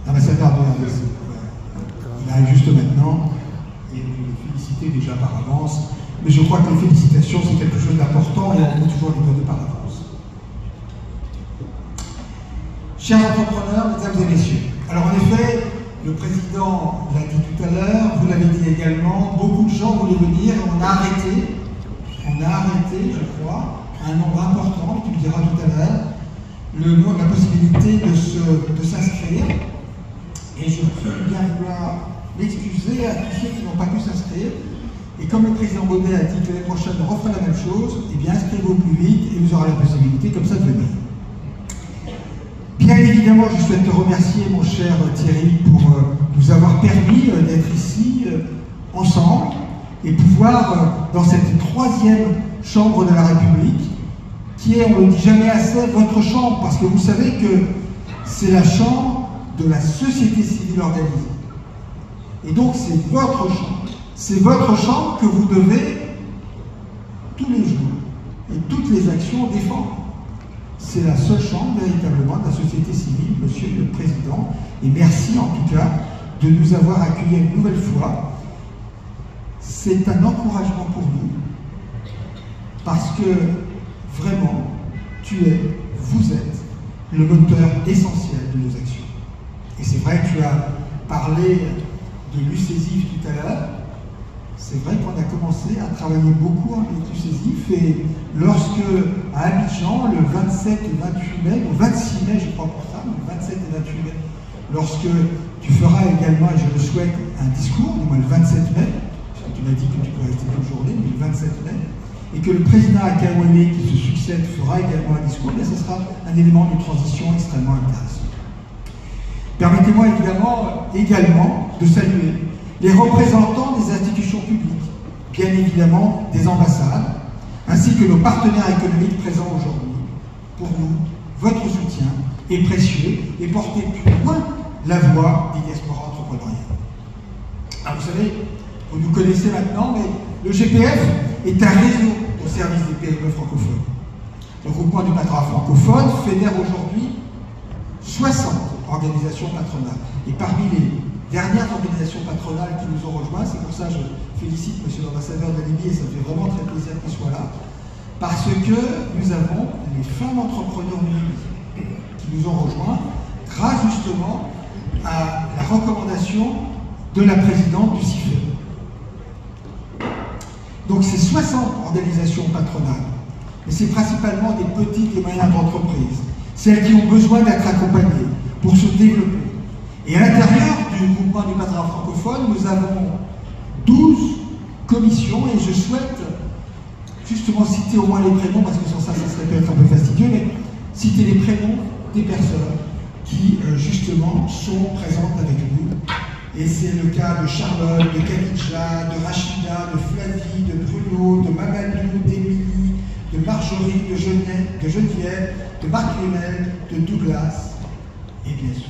l'ambassadeur de RDC, il arrive juste maintenant, et je le féliciter déjà par avance, mais je crois que les félicitations c'est quelque chose d'important et on peut toujours les donner par avance. Chers entrepreneurs, mesdames et messieurs, alors en effet, le président l'a dit tout à l'heure, vous l'avez dit également, beaucoup de gens voulaient venir, on a arrêté, je crois, un nombre important, tu le diras tout à l'heure, la possibilité de s'inscrire, et je peux bien vouloir m'excuser à tous ceux qui n'ont pas pu s'inscrire, et comme le président Baudet a dit que l'année prochaine on refera la même chose, eh bien inscrivez-vous plus vite et vous aurez la possibilité comme ça de venir. Bien évidemment, je souhaite te remercier, mon cher Thierry, pour nous avoir permis d'être ici ensemble et pouvoir, dans cette troisième chambre de la République, qui est, on ne le dit jamais assez, votre chambre, parce que vous savez que c'est la chambre de la société civile organisée. Et donc, c'est votre chambre. C'est votre chambre que vous devez, tous les jours, et toutes les actions défendre. C'est la seule chambre véritablement de la société civile, monsieur le président, et merci en tout cas de nous avoir accueillis une nouvelle fois. C'est un encouragement pour nous, parce que vraiment, vous êtes le moteur essentiel de nos actions. Et c'est vrai que tu as parlé de l'UCESIF tout à l'heure. C'est vrai qu'on a commencé à travailler beaucoup avec l'UCESIF et lorsque, à Abidjan, le 27 et 28 mai, ou 26 mai, je crois pour ça, le 27 et 28 mai, lorsque tu feras également, et je le souhaite, un discours, du moins le 27 mai, parce que tu m'as dit que tu peux rester toute journée, mais le 27 mai, et que le président Akaouéné, qui se succède, fera également un discours, mais ce sera un élément de transition extrêmement intéressant. Permettez-moi également de saluer les représentants des institutions publiques, bien évidemment des ambassades, ainsi que nos partenaires économiques présents aujourd'hui. Pour nous, votre soutien est précieux et portez plus loin la voix des diasporas entrepreneuriales. Alors vous savez, vous nous connaissez maintenant, mais le GPF est un réseau au service des PME francophones. Le groupement du patronat francophone fédère aujourd'hui 60 organisations patronales. Et parmi les dernières organisations patronales qui nous ont rejoints, c'est pour ça que je félicite monsieur l'ambassadeur de Namibie et ça fait vraiment très plaisir qu'il soit là, parce que nous avons les femmes entrepreneurs de Namibie qui nous ont rejoints grâce justement à la recommandation de la présidente du CIFE. Donc c'est 60 organisations patronales, mais c'est principalement des petites et moyennes entreprises, celles qui ont besoin d'être accompagnées pour se développer. Et à l'intérieur du groupement du patronat francophone, nous avons 12 commissions et je souhaite justement citer au moins les prénoms, parce que sans ça, ça serait peut-être un peu fastidieux, mais citer les prénoms des personnes qui justement sont présentes avec nous. Et c'est le cas de Charlotte, de Khadija, de Rachida, de Flavie, de Bruno, de Mamadou, d'Émilie, de Marjorie, de Geneviève, de Marc-Lionel, de Douglas, et bien sûr,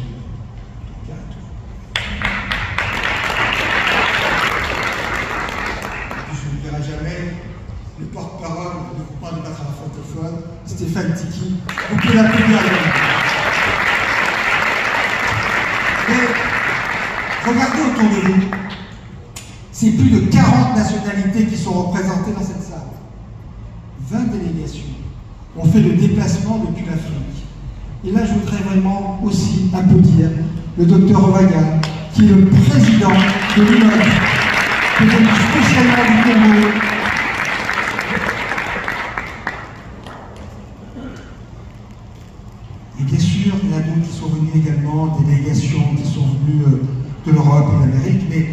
je ne verrai jamais le porte-parole du groupement du patronat francophone, Stéphane Tiki. Vous pouvez l'applaudir à lui. Regardez autour de nous. C'est plus de 40 nationalités qui sont représentées dans cette salle. 20 délégations ont fait le déplacement depuis l'Afrique. Et là, je voudrais vraiment aussi applaudir le docteur Ovaga, qui est le président de l'UMOD, qui est venu spécialement du Congo. Et bien sûr, il y en a d'autres qui sont venus également, des délégations qui sont venues de l'Europe et de l'Amérique, mais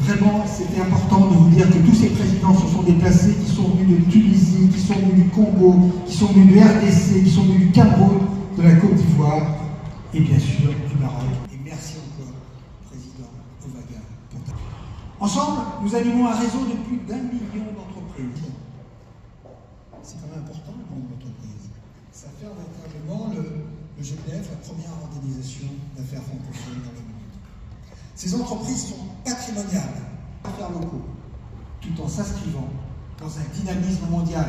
vraiment, c'était important de vous dire que tous ces présidents se sont déplacés, qui sont venus de Tunisie, qui sont venus du Congo, qui sont venus du RDC, qui sont venus du Cameroun, de la Côte d'Ivoire et bien sûr du Maroc. Et merci encore, Président Ovaga. Ensemble, nous animons un réseau de plus d'1 million d'entreprises. C'est quand même important, le nombre d'entreprises. Ça fait véritablement le GPF, la première organisation d'affaires francophones dans le monde. Ces entreprises sont patrimoniales, affaires locaux, tout en s'inscrivant dans un dynamisme mondial.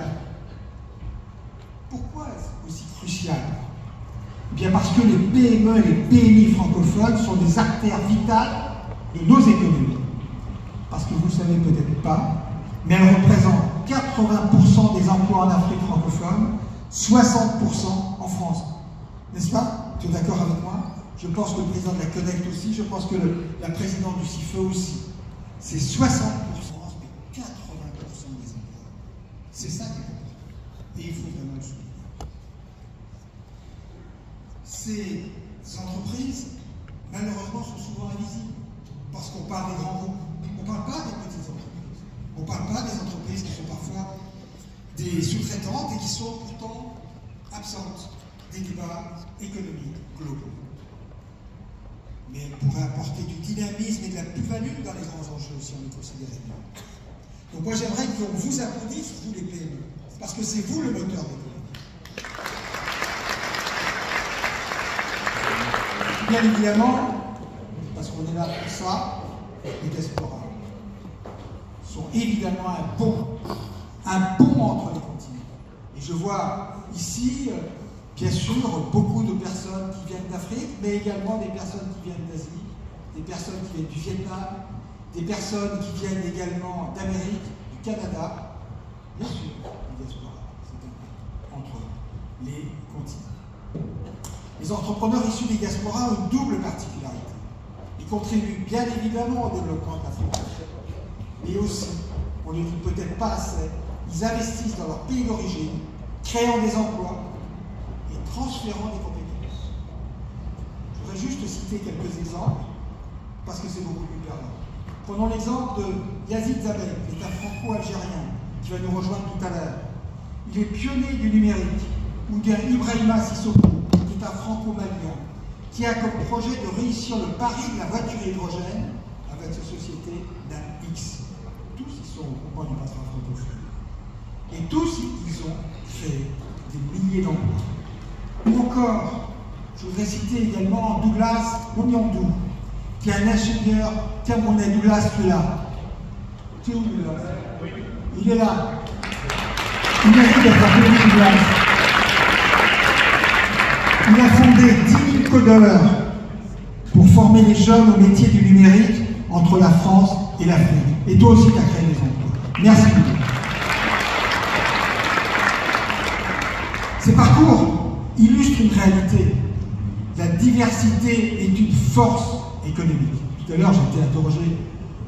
Pourquoi est-ce aussi crucial? Bien parce que les PME et les PMI francophones sont des artères vitales de nos économies. Parce que vous ne le savez peut-être pas, mais elles représentent 80% des emplois en Afrique francophone, 60% en France. N'est-ce pas? Tu es d'accord avec moi? Je pense que le président de la Connect aussi, je pense que la présidente du CIFE aussi. C'est 60%, mais 80% des emplois. C'est ça qui est important. Et il faut vraiment le souligner. Ces entreprises, malheureusement, sont souvent invisibles. Parce qu'on parle des grands groupes. On ne parle pas des petites entreprises. On ne parle pas des entreprises qui sont parfois des sous-traitantes et qui sont pourtant absentes des débats économiques globaux. Mais elle pourrait apporter du dynamisme et de la plus-value dans les grands enjeux si on les considérait bien. Donc moi j'aimerais qu'on vous applaudisse, vous les PME, parce que c'est vous le moteur de l'économie. Bien évidemment, parce qu'on est là pour ça, les diasporas sont évidemment un pont entre les continents. Et je vois ici, bien sûr, beaucoup de personnes qui viennent d'Afrique, mais également des personnes qui viennent d'Asie, des personnes qui viennent du Vietnam, des personnes qui viennent également d'Amérique, du Canada, bien sûr, les diasporas, c'est entre les continents. Les entrepreneurs issus des diasporas ont une double particularité. Ils contribuent bien évidemment au développement de l'Afrique, mais aussi, on ne le dit peut-être pas assez, ils investissent dans leur pays d'origine, créant des emplois, transférant des compétences. Je voudrais juste citer quelques exemples, parce que c'est beaucoup plus parlant. Prenons l'exemple de Yazid Zabel, qui est un franco-algérien, qui va nous rejoindre tout à l'heure. Il est pionnier du numérique, ou bien Ibrahima Sissoko, qui est un franco-malien, qui a comme projet de réussir le pari de la voiture hydrogène avec sa société NAMX. Tous ils sont au groupement du patron francophone. Et tous ils ont créé des milliers d'emplois. Ou encore, je voudrais citer également Douglas Monyandou, qui est un ingénieur. Tiens, mon ami Douglas, tu es là. Tu es où, Douglas? Il est là. Merci d'être appelé Douglas. Il a fondé 10 000 codeurs pour former les jeunes au métier du numérique entre la France et l'Afrique. Et toi aussi, tu as créé des emplois. Merci beaucoup. Ces parcours illustre une réalité. La diversité est une force économique. Tout à l'heure, j'ai été interrogé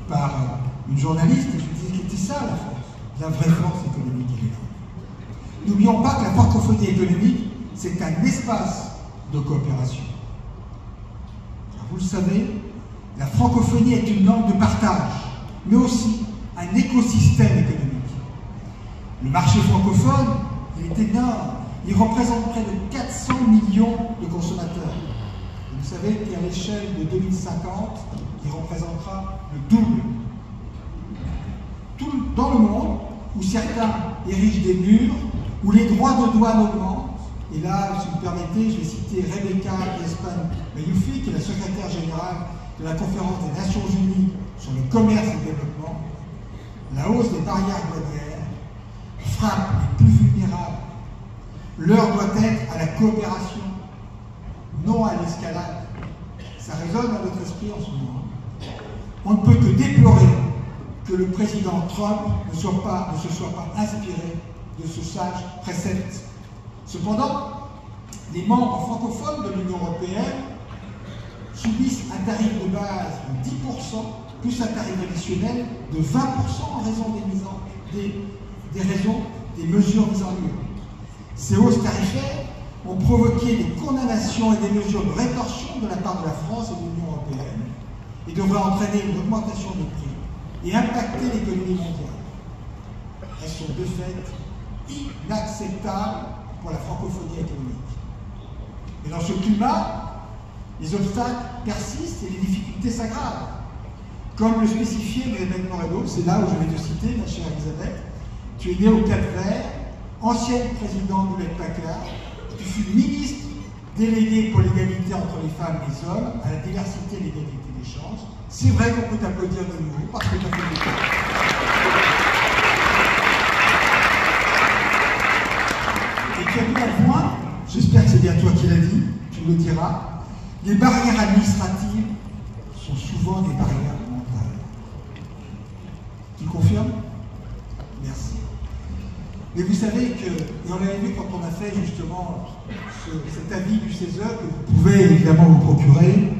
par une journaliste et je lui disais que c'était ça la force. La vraie force économique, elle est là. N'oublions pas que la francophonie économique, c'est un espace de coopération. Car vous le savez, la francophonie est une langue de partage, mais aussi un écosystème économique. Le marché francophone, il est énorme. Il représente près de 400 millions de consommateurs. Et vous savez qu'à l'échelle de 2050, il représentera le double. Tout dans le monde, où certains érigent des murs, où les droits de douane augmentent. Et là, si vous me permettez, je vais citer Rebecca Mayoufi, qui est la secrétaire générale de la Conférence des Nations Unies sur le commerce et le développement. La hausse des barrières douanières frappe les plus vulnérables. L'heure doit être à la coopération, non à l'escalade. Ça résonne dans notre esprit en ce moment. On ne peut que déplorer que le président Trump ne se soit pas inspiré de ce sage précepte. Cependant, les membres francophones de l'Union européenne subissent un tarif de base de 10%, plus un tarif additionnel de 20% en raison des mesures mises en œuvre. Ces hausses tarifaires ont provoqué des condamnations et des mesures de rétorsion de la part de la France et de l'Union européenne et devraient entraîner une augmentation de prix et impacter l'économie mondiale. Elles sont de fait inacceptables pour la francophonie économique. Mais dans ce climat, les obstacles persistent et les difficultés s'aggravent. Comme le spécifiait Elisabeth Moreno, c'est là où je vais te citer, ma chère Elisabeth, tu es née au Cap-Vert, ancienne présidente de l'Hewlett-Packard, tu fus ministre délégué pour l'égalité entre les femmes et les hommes, à la diversité et l'égalité des chances. C'est vrai qu'on peut t'applaudir de nouveau, parce que tu as fait des choses. Et tu as vu à point, j'espère que c'est bien toi qui l'as dit, tu le diras, les barrières administratives sont souvent des barrières mentales. Tu confirmes? Merci. Mais vous savez que, et on l'avait vu quand on a fait justement cet avis du CESE, que vous pouvez évidemment vous procurer,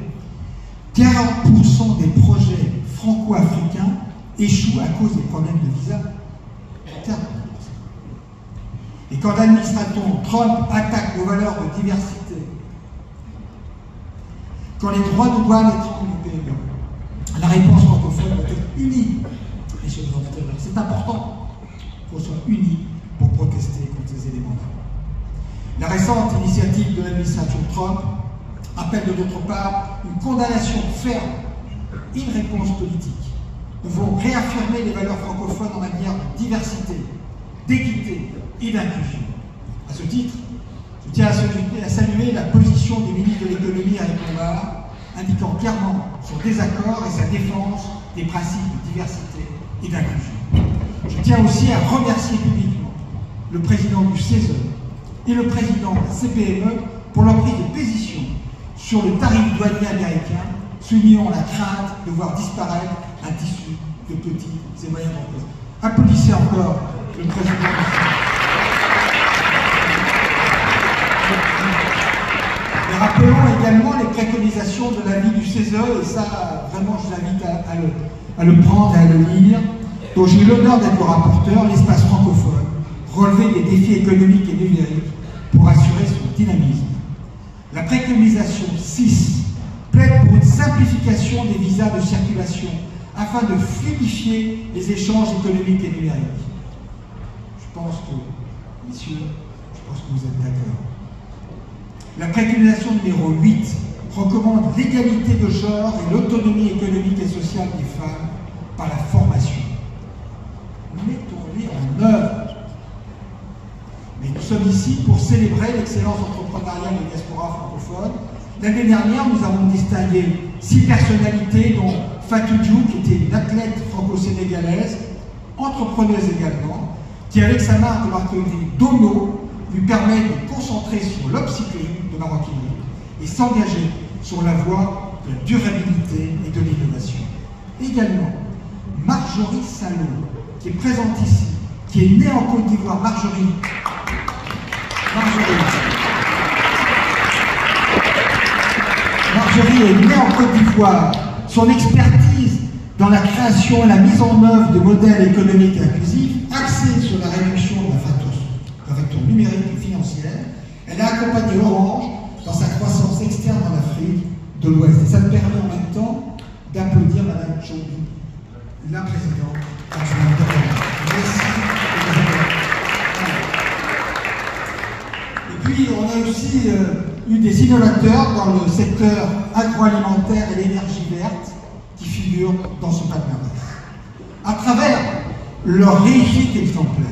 40% des projets franco-africains échouent à cause des problèmes de visa. 40%. Et quand l'administration Trump attaque nos valeurs de diversité, quand les droits de douane étrangers du PME, la réponse francophone doit être unie. Messieurs les ambassadeurs, c'est important qu'on soit unis pour protester contre ces éléments-là. La récente initiative de l'administration Trump appelle de notre part une condamnation ferme et une réponse politique. Nous devons réaffirmer les valeurs francophones en matière de diversité, d'équité et d'inclusion. À ce titre, je tiens à saluer la position du ministre de l'économie Eric Lombard, indiquant clairement son désaccord et sa défense des principes de diversité et d'inclusion. Je tiens aussi à remercier publiquement le président du CESE et le président CPME pour leur prise de position sur le tarif douanier américain, soulignant la crainte de voir disparaître un tissu de petites et moyennes entreprises. Applaudissez encore le président du CESE. Et rappelons également les préconisations de l'avis du CESE, et ça, vraiment, je vous invite à le prendre et à le lire, dont j'ai eu l'honneur d'être le rapporteur, l'espace francophone, relever les défis économiques et numériques pour assurer son dynamisme. La préconisation 6 plaide pour une simplification des visas de circulation afin de fluidifier les échanges économiques et numériques. Je pense que, messieurs, vous êtes d'accord. La préconisation numéro 8 recommande l'égalité de genre et l'autonomie économique et sociale des femmes par la formation. Mettons-les en œuvre. Mais nous sommes ici pour célébrer l'excellence entrepreneuriale des diasporas francophones. L'année dernière, nous avons distingué 6 personnalités, dont Fatou Diouf, qui était une athlète franco-sénégalaise, entrepreneuse également, qui, avec sa marque de maroquinerie Dono, lui permet de concentrer sur l'upcycling de maroquinerie et s'engager sur la voie de la durabilité et de l'innovation. Également, Marjorie Salot, qui est présente ici, qui est née en Côte d'Ivoire. Marjorie est née en Côte d'Ivoire. Son expertise dans la création et la mise en œuvre de modèles économiques inclusifs axés sur la réduction de la fracture numérique et financière, elle a accompagné Orange dans sa croissance externe en Afrique de l'Ouest. Et ça me permet en même temps d'applaudir Mme Tchombi, la présidente. Merci. Et puis, on a aussi eu des innovateurs dans le secteur agroalimentaire et l'énergie verte qui figurent dans ce palmarès. À travers leur réussite exemplaire,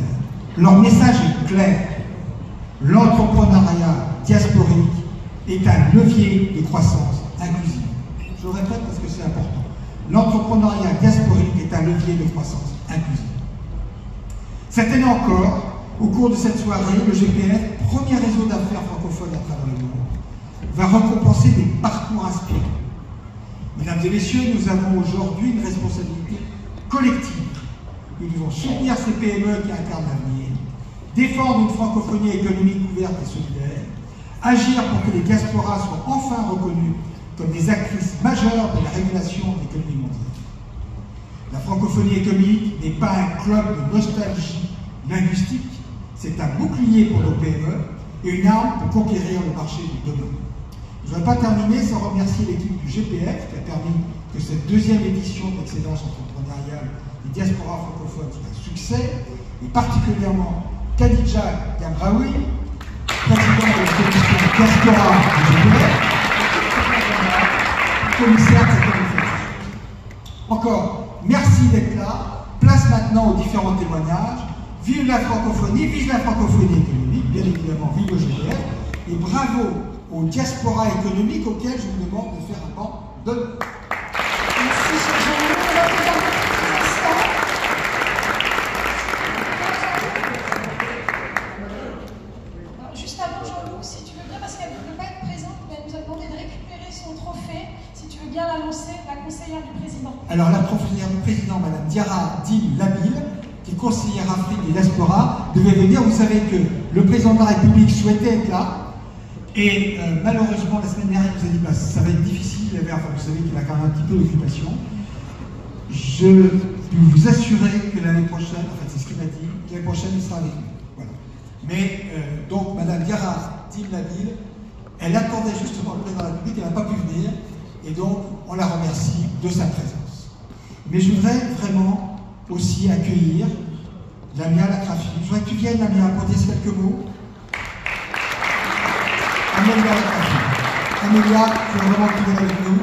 leur message est clair. L'entrepreneuriat diasporique est un levier de croissance inclusive. Je le répète parce que c'est important. L'entrepreneuriat diasporique est un levier de croissance inclusive. Cette année encore, au cours de cette soirée, le GPF, premier réseau d'affaires francophones à travers le monde, va récompenser des parcours inspirants. Mesdames et messieurs, nous avons aujourd'hui une responsabilité collective. Nous devons soutenir ces PME qui incarnent l'avenir, défendre une francophonie économique ouverte et solidaire, agir pour que les diasporas soient enfin reconnus comme des actrices majeures de la régulation de l'économie mondiale. La francophonie économique n'est pas un club de nostalgie linguistique, c'est un bouclier pour nos PME et une arme pour conquérir le marché du demain. Je ne voudrais pas terminer sans remercier l'équipe du GPF qui a permis que cette deuxième édition de l'excellence entrepreneuriale des diasporas francophones soit un succès, et particulièrement Khadija Gamraoui, présidente de la commission diaspora du GPF, commissaire de cette manifestation. Encore, merci d'être là. Place maintenant aux différents témoignages. Vive la francophonie, vive la francophonie économique, bien évidemment, vive le GPF, et bravo aux diasporas économiques auxquelles je vous demande de faire un banc de... Merci, cher Jean-Loup. Juste avant, Jean-Loup, si tu veux bien, parce qu'elle ne peut pas être présente, mais elle nous a demandé de récupérer son trophée, si tu veux bien l'annoncer, la conseillère du président. Alors, la conseillère du président, Madame Diarra Dim Labil, qui est conseillère Afrique et diaspora, devait venir. Vous savez que le président de la République souhaitait être là. Et malheureusement, la semaine dernière, il nous a dit bah, ça va être difficile. Vous savez qu'il a quand même un petit peu d'occupation. Je peux vous assurer que l'année prochaine, en fait, c'est ce qu'il m'a dit, l'année prochaine, il sera avec nous. Voilà. Mais donc, Madame Diarra Dim Labil, elle attendait justement le président de la République, elle n'a pas pu venir. Et donc, on la remercie de sa présence. Mais je voudrais vraiment aussi accueillir Lamia Lakrafi. Je voudrais que tu viennes, Lamia, pour dire quelques mots. Amélia Lakrafi. Amélia, tu es vraiment toujours avec nous.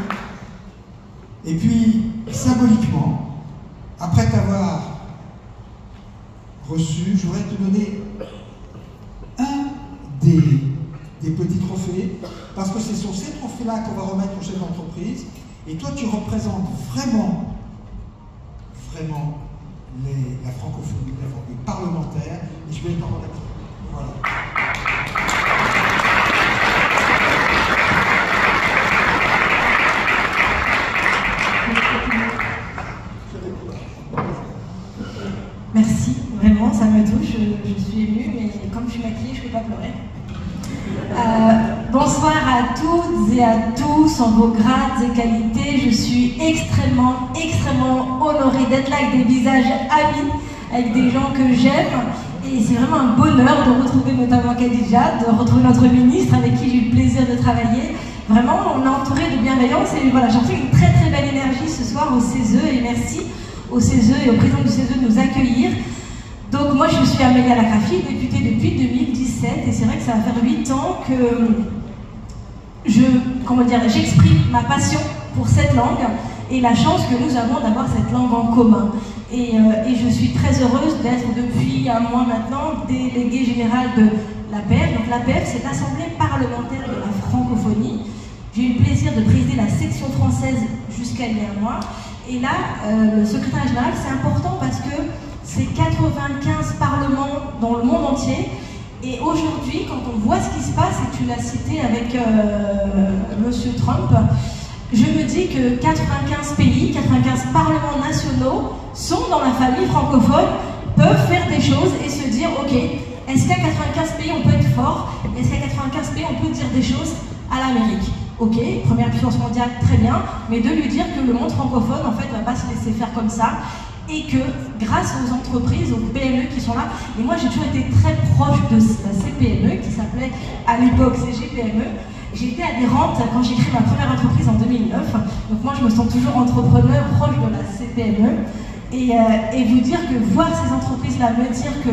Et puis, symboliquement, après t'avoir reçu, je voudrais te donner un des petits trophées, parce que ce sont ces trophées-là qu'on va remettre au chef d'entreprise. Et toi, tu représentes vraiment la francophonie, les parlementaires, et je vais les parler là-dessus. Voilà. Merci, vraiment, ça me touche, je suis émue, mais comme je suis maquillée, je ne peux pas pleurer. Bonsoir à toutes et à tous en vos grades et qualités. Je suis extrêmement honorée d'être là avec des visages amis, avec des gens que j'aime. Et c'est vraiment un bonheur de retrouver notamment Khadija, de retrouver notre ministre avec qui j'ai eu le plaisir de travailler. Vraiment, on est entouré de bienveillance et voilà, j'ai reçu une très belle énergie ce soir au CESE et merci au CESE et au président du CESE de nous accueillir. Donc moi je suis Amélia Lakrafi, députée depuis 2017 et c'est vrai que ça va faire 8 ans que j'exprime ma passion pour cette langue et la chance que nous avons d'avoir cette langue en commun. Et je suis très heureuse d'être depuis un mois maintenant déléguée générale de l'APF. Donc l'APF, c'est l'Assemblée parlementaire de la francophonie. J'ai eu le plaisir de présider la section française jusqu'à il y a un mois. Et là, le secrétaire général, c'est important parce que c'est 95 parlements dans le monde entier. Et aujourd'hui, quand on voit ce qui se passe, et tu l'as cité avec Monsieur Trump, je me dis que 95 pays, 95 parlements nationaux sont dans la famille francophone, peuvent faire des choses et se dire, ok, est-ce qu'à 95 pays on peut être fort? Est-ce qu'à 95 pays on peut dire des choses à l'Amérique? Ok, première puissance mondiale, très bien, mais de lui dire que le monde francophone, en fait, ne va pas se laisser faire comme ça, et que grâce aux entreprises, aux PME qui sont là, et moi j'ai toujours été très proche de ces PME, qui s'appelait à l'époque CGPME, j'ai été adhérente quand j'ai créé ma première entreprise en 2009, donc moi je me sens toujours entrepreneur proche de la CPME, et vous dire que voir ces entreprises-là me dire que,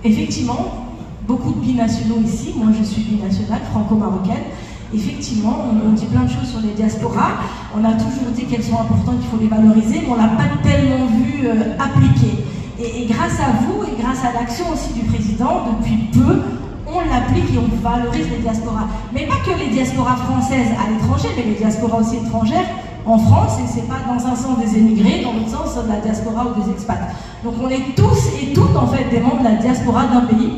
effectivement, beaucoup de binationaux ici, moi je suis binationale, franco-marocaine, effectivement, on dit plein de choses sur les diasporas, on a toujours dit qu'elles sont importantes, qu'il faut les valoriser, mais on ne l'a pas tellement vu appliquer. Et grâce à vous, et grâce à l'action aussi du président, depuis peu, on l'applique et on valorise les diasporas. Mais pas que les diasporas françaises à l'étranger, mais les diasporas aussi étrangères en France, et c'est pas dans un sens des émigrés, dans l'autre sens de la diaspora ou des expats. Donc on est tous et toutes en fait des membres de la diaspora d'un pays,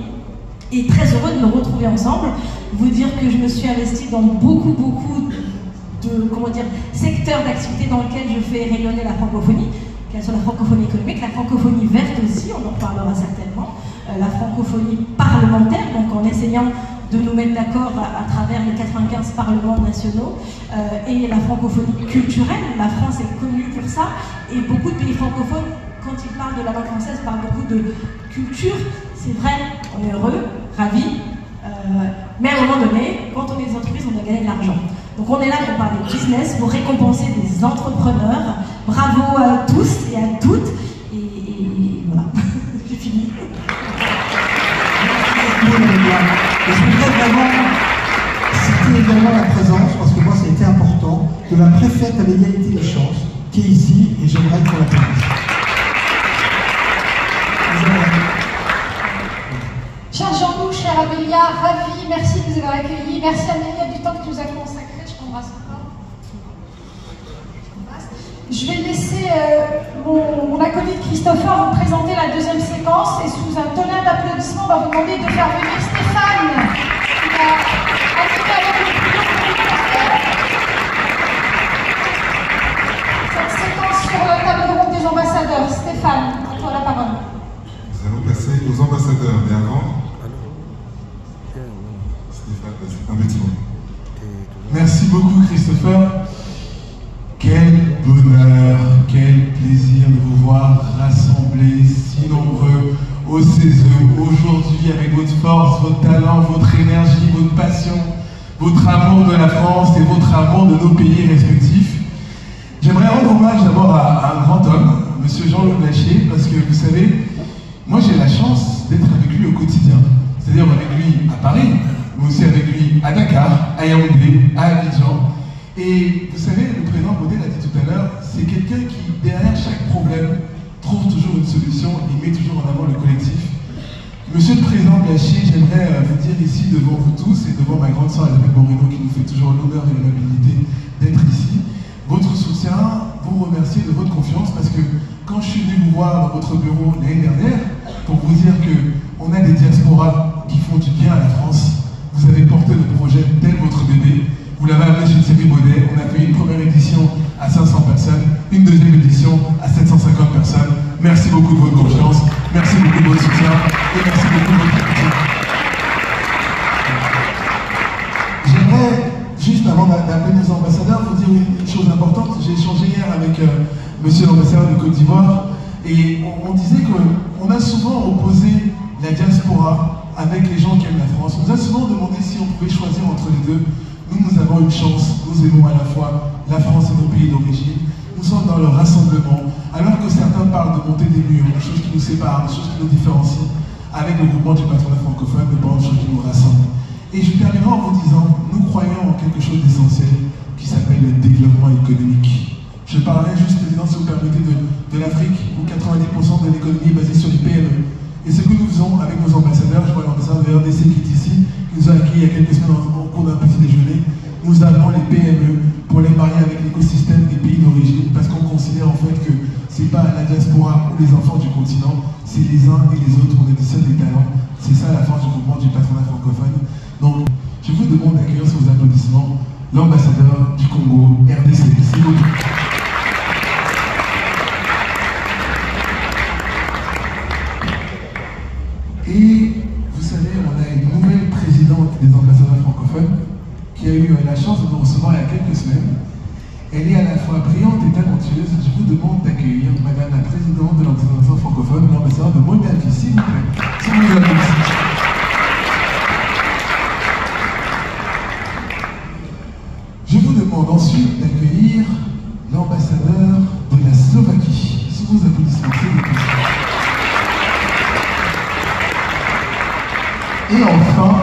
et très heureux de nous retrouver ensemble. Vous dire que je me suis investie dans beaucoup de secteurs d'activité dans lesquels je fais rayonner la francophonie, qu'elle soit la francophonie économique, la francophonie verte aussi, on en reparlera certainement, la francophonie parlementaire, donc en essayant de nous mettre d'accord à travers les 95 parlements nationaux et la francophonie culturelle. La France est connue pour ça et beaucoup de pays francophones, quand ils parlent de la langue française, parlent beaucoup de culture. C'est vrai, on est heureux, ravis, mais à un moment donné, quand on est des entreprises, on doit gagner de l'argent. Donc on est là pour parler business, pour récompenser des entrepreneurs. Bravo à tous et à toutes. Et voilà, j'ai fini. Et je voudrais vraiment citer également la présence, parce que moi ça a été important, de la préfète à l'égalité des chances, qui est ici, et j'aimerais qu'on l'applaudisse. Cher Jean-Loup, cher Amélia, ravi, merci de nous avoir accueillis. Merci Amélia du temps que tu nous as consacré, je t'embrasse encore. Je vais laisser mon acolyte Christopher vous présenter la deuxième séquence et sous un tonnerre d'applaudissements, on va vous demander de faire venir Stéphane qui va animer avec le plus long cette séquence sur la table ronde des ambassadeurs. Stéphane, à toi la parole. Nous allons passer aux ambassadeurs, mais avant, Stéphane, c'est un petit mot. Merci beaucoup Christopher. Quel bonheur, quel plaisir de vous voir rassemblés si nombreux au CESE aujourd'hui avec votre force, votre talent, votre énergie, votre passion, votre amour de la France et votre amour de nos pays respectifs. J'aimerais rendre hommage d'abord à un grand homme, Monsieur Jean-Loup Blachier, parce que vous savez, moi j'ai la chance d'être avec lui au quotidien. C'est-à-dire avec lui à Paris, mais aussi avec lui à Dakar, à Yaoundé, à Abidjan. Et vous savez, le président Baudet l'a dit tout à l'heure, c'est quelqu'un qui, derrière chaque problème, trouve toujours une solution et met toujours en avant le collectif. Monsieur le président Blachier, j'aimerais vous dire ici devant vous tous et devant ma grande sœur Elisabeth Moreno qui nous fait toujours l'honneur et l'amabilité d'être ici, votre soutien, vous remercier de votre confiance parce que quand je suis venu vous voir dans votre bureau l'année dernière pour vous dire qu'on a des diasporas qui font du bien à la France, vous avez porté le projet tel votre bébé. Vous l'avez amené chez Thierry Baudet, on a fait une première édition à 500 personnes, une deuxième édition à 750 personnes. Merci beaucoup de votre confiance, merci beaucoup de votre soutien et merci beaucoup de votre écoute. J'aimerais, juste avant d'appeler nos ambassadeurs, vous dire une chose importante. J'ai échangé hier avec monsieur l'ambassadeur de Côte d'Ivoire et on disait qu'on a souvent opposé la diaspora avec les gens qui aiment la France. On nous a souvent demandé si on pouvait choisir entre les deux. Nous avons une chance, nous aimons à la fois la France et nos pays d'origine. Nous sommes dans le rassemblement, alors que certains parlent de monter des murs, des choses qui nous séparent, des choses qui nous différencient. Avec le groupement du patronat francophone, nous parlons de choses qui nous rassemblent. Et je terminerai en vous disant, nous croyons en quelque chose d'essentiel qui s'appelle le développement économique. Je parlerai juste, président, si vous permettez, de l'Afrique, où 90% de l'économie est basée sur les PME. Et ce que nous faisons avec nos ambassadeurs, je vois l'ambassadeur de RDC qui est ici, qui nous a accueillis il y a quelques semaines au cours d'un petit déjeuner, nous avons les PME pour les marier avec l'écosystème des pays d'origine, parce qu'on considère en fait que c'est pas la diaspora ou les enfants du continent, c'est les uns et les autres, on est des seuls des talents. C'est ça la force du mouvement du patronat francophone. Donc, je vous demande d'accueillir sous vos applaudissements l'ambassadeur du Congo, RDC. S'il vous plaît. Et vous savez, on a une nouvelle présidente des ambassadeurs francophones qui a eu la chance de nous recevoir il y a quelques semaines. Elle est à la fois brillante et talentueuse. Je vous demande d'accueillir Madame la présidente de l'ambassadeur francophone, l'ambassadeur de Moldavie, s'il vous plaît. Si vous nous applaudissez. Je vous demande ensuite d'accueillir l'ambassadeur de la Slovaquie. Sous vos applaudissements, s'il vous plaît. Et enfin,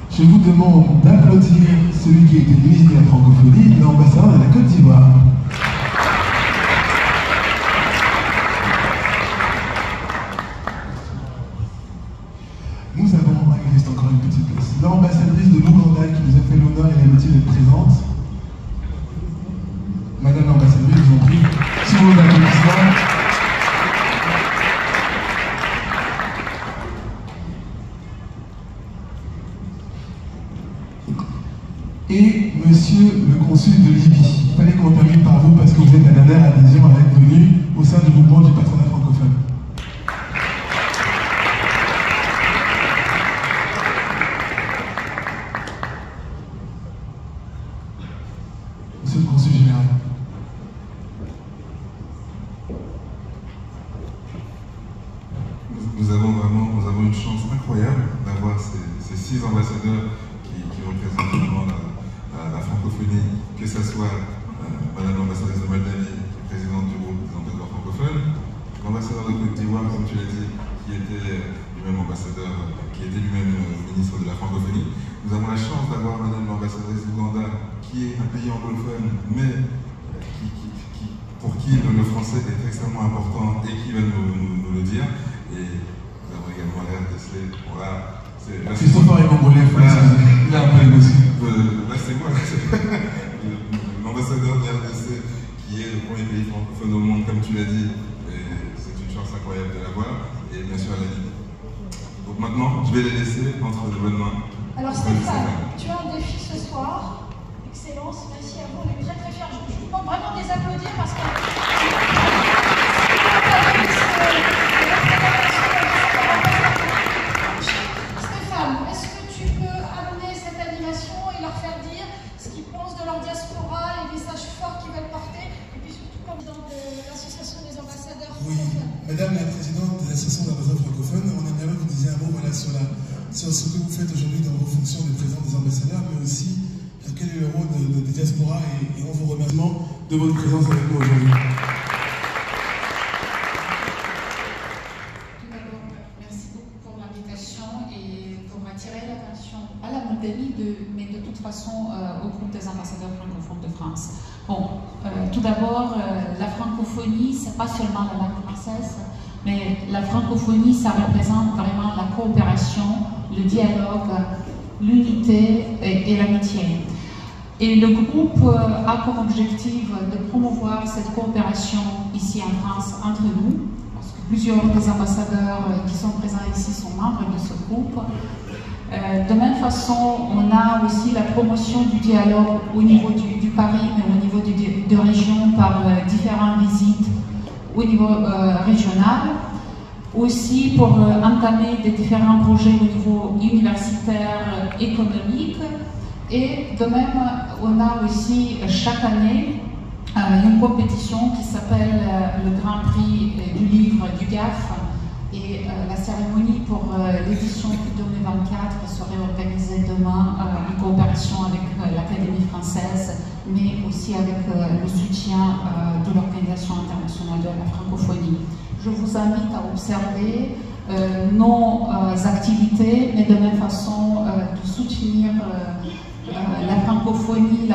je vous demande d'applaudir celui qui était ministre de la francophonie, l'ambassadeur de la Côte d'Ivoire. Nous avons, il reste encore une petite place, l'ambassadrice de l'Ouganda qui nous a fait l'honneur et l'amitié d'être présente. Madame l'ambassadrice, je vous en prie, sous vos applaudissements. Et monsieur le consul de Libye. Il fallait qu'on termine par vous parce que vous êtes la dernière adhésion à être venue au sein du mouvement du patronat francophone. qui représente vraiment la francophonie, que ce soit Madame l'ambassadrice de Moldavie, qui est présidente du groupe des ambassadeurs francophones, l'ambassadeur de Côte d'Ivoire, comme tu l'as dit, qui était lui-même ambassadeur, qui était lui-même ministre de la francophonie. Nous avons la chance d'avoir Madame l'ambassadrice d'Ouganda, qui est un pays anglophone, mais pour qui le français est extrêmement important et qui va nous le dire. Et nous avons également la RDC. Voilà. Christopher est congolais, il a un peu aussi. Là, c'est moi, l'ambassadeur de la RDC, qui est le premier pays francophone au monde, comme tu l'as dit. C'est une chance incroyable de l'avoir. Et bien sûr, la Libye. Donc maintenant, je vais les laisser entre de bonnes mains. Alors Stéphane, tu as un défi ce soir. Excellence, merci à vous, on est très très fiers. Je vous demande vraiment de les applaudir parce que... Stéphane, est-ce que tu peux amener cette animation et leur faire dire ce qu'ils pensent de leur diaspora, les messages forts qu'ils veulent porter, et puis surtout comme dans l'association des ambassadeurs francophones. Oui, Madame la présidente de l'association d'ambassadeurs francophones, on aimerait que vous disiez un mot sur ce que vous faites aujourd'hui dans vos fonctions de président des ambassadeurs, mais aussi quel est le rôle des diasporas et on vous remercie de votre présence avec nous aujourd'hui. Tout d'abord, merci beaucoup pour l'invitation et pour attirer l'attention à la Moldavie, mais de toute façon au groupe des ambassadeurs francophones de France. Bon, tout d'abord, la francophonie, c'est pas seulement la langue française, mais la francophonie, ça représente vraiment la coopération, le dialogue, l'unité et l'amitié. Et le groupe a comme objectif de promouvoir cette coopération ici en France entre nous, parce que plusieurs des ambassadeurs qui sont présents ici sont membres de ce groupe. De même façon, on a aussi la promotion du dialogue au niveau du Paris, mais au niveau de région par différentes visites au niveau régional. Aussi pour entamer des différents projets au niveau universitaire, économique. Et de même, on a aussi chaque année une compétition qui s'appelle le Grand Prix du livre du GAF. Et la cérémonie pour l'édition 2024 serait organisée demain en coopération avec l'Académie française, mais aussi avec le soutien de l'Organisation internationale de la francophonie. Je vous invite à observer nos activités, mais de même façon de soutenir la francophonie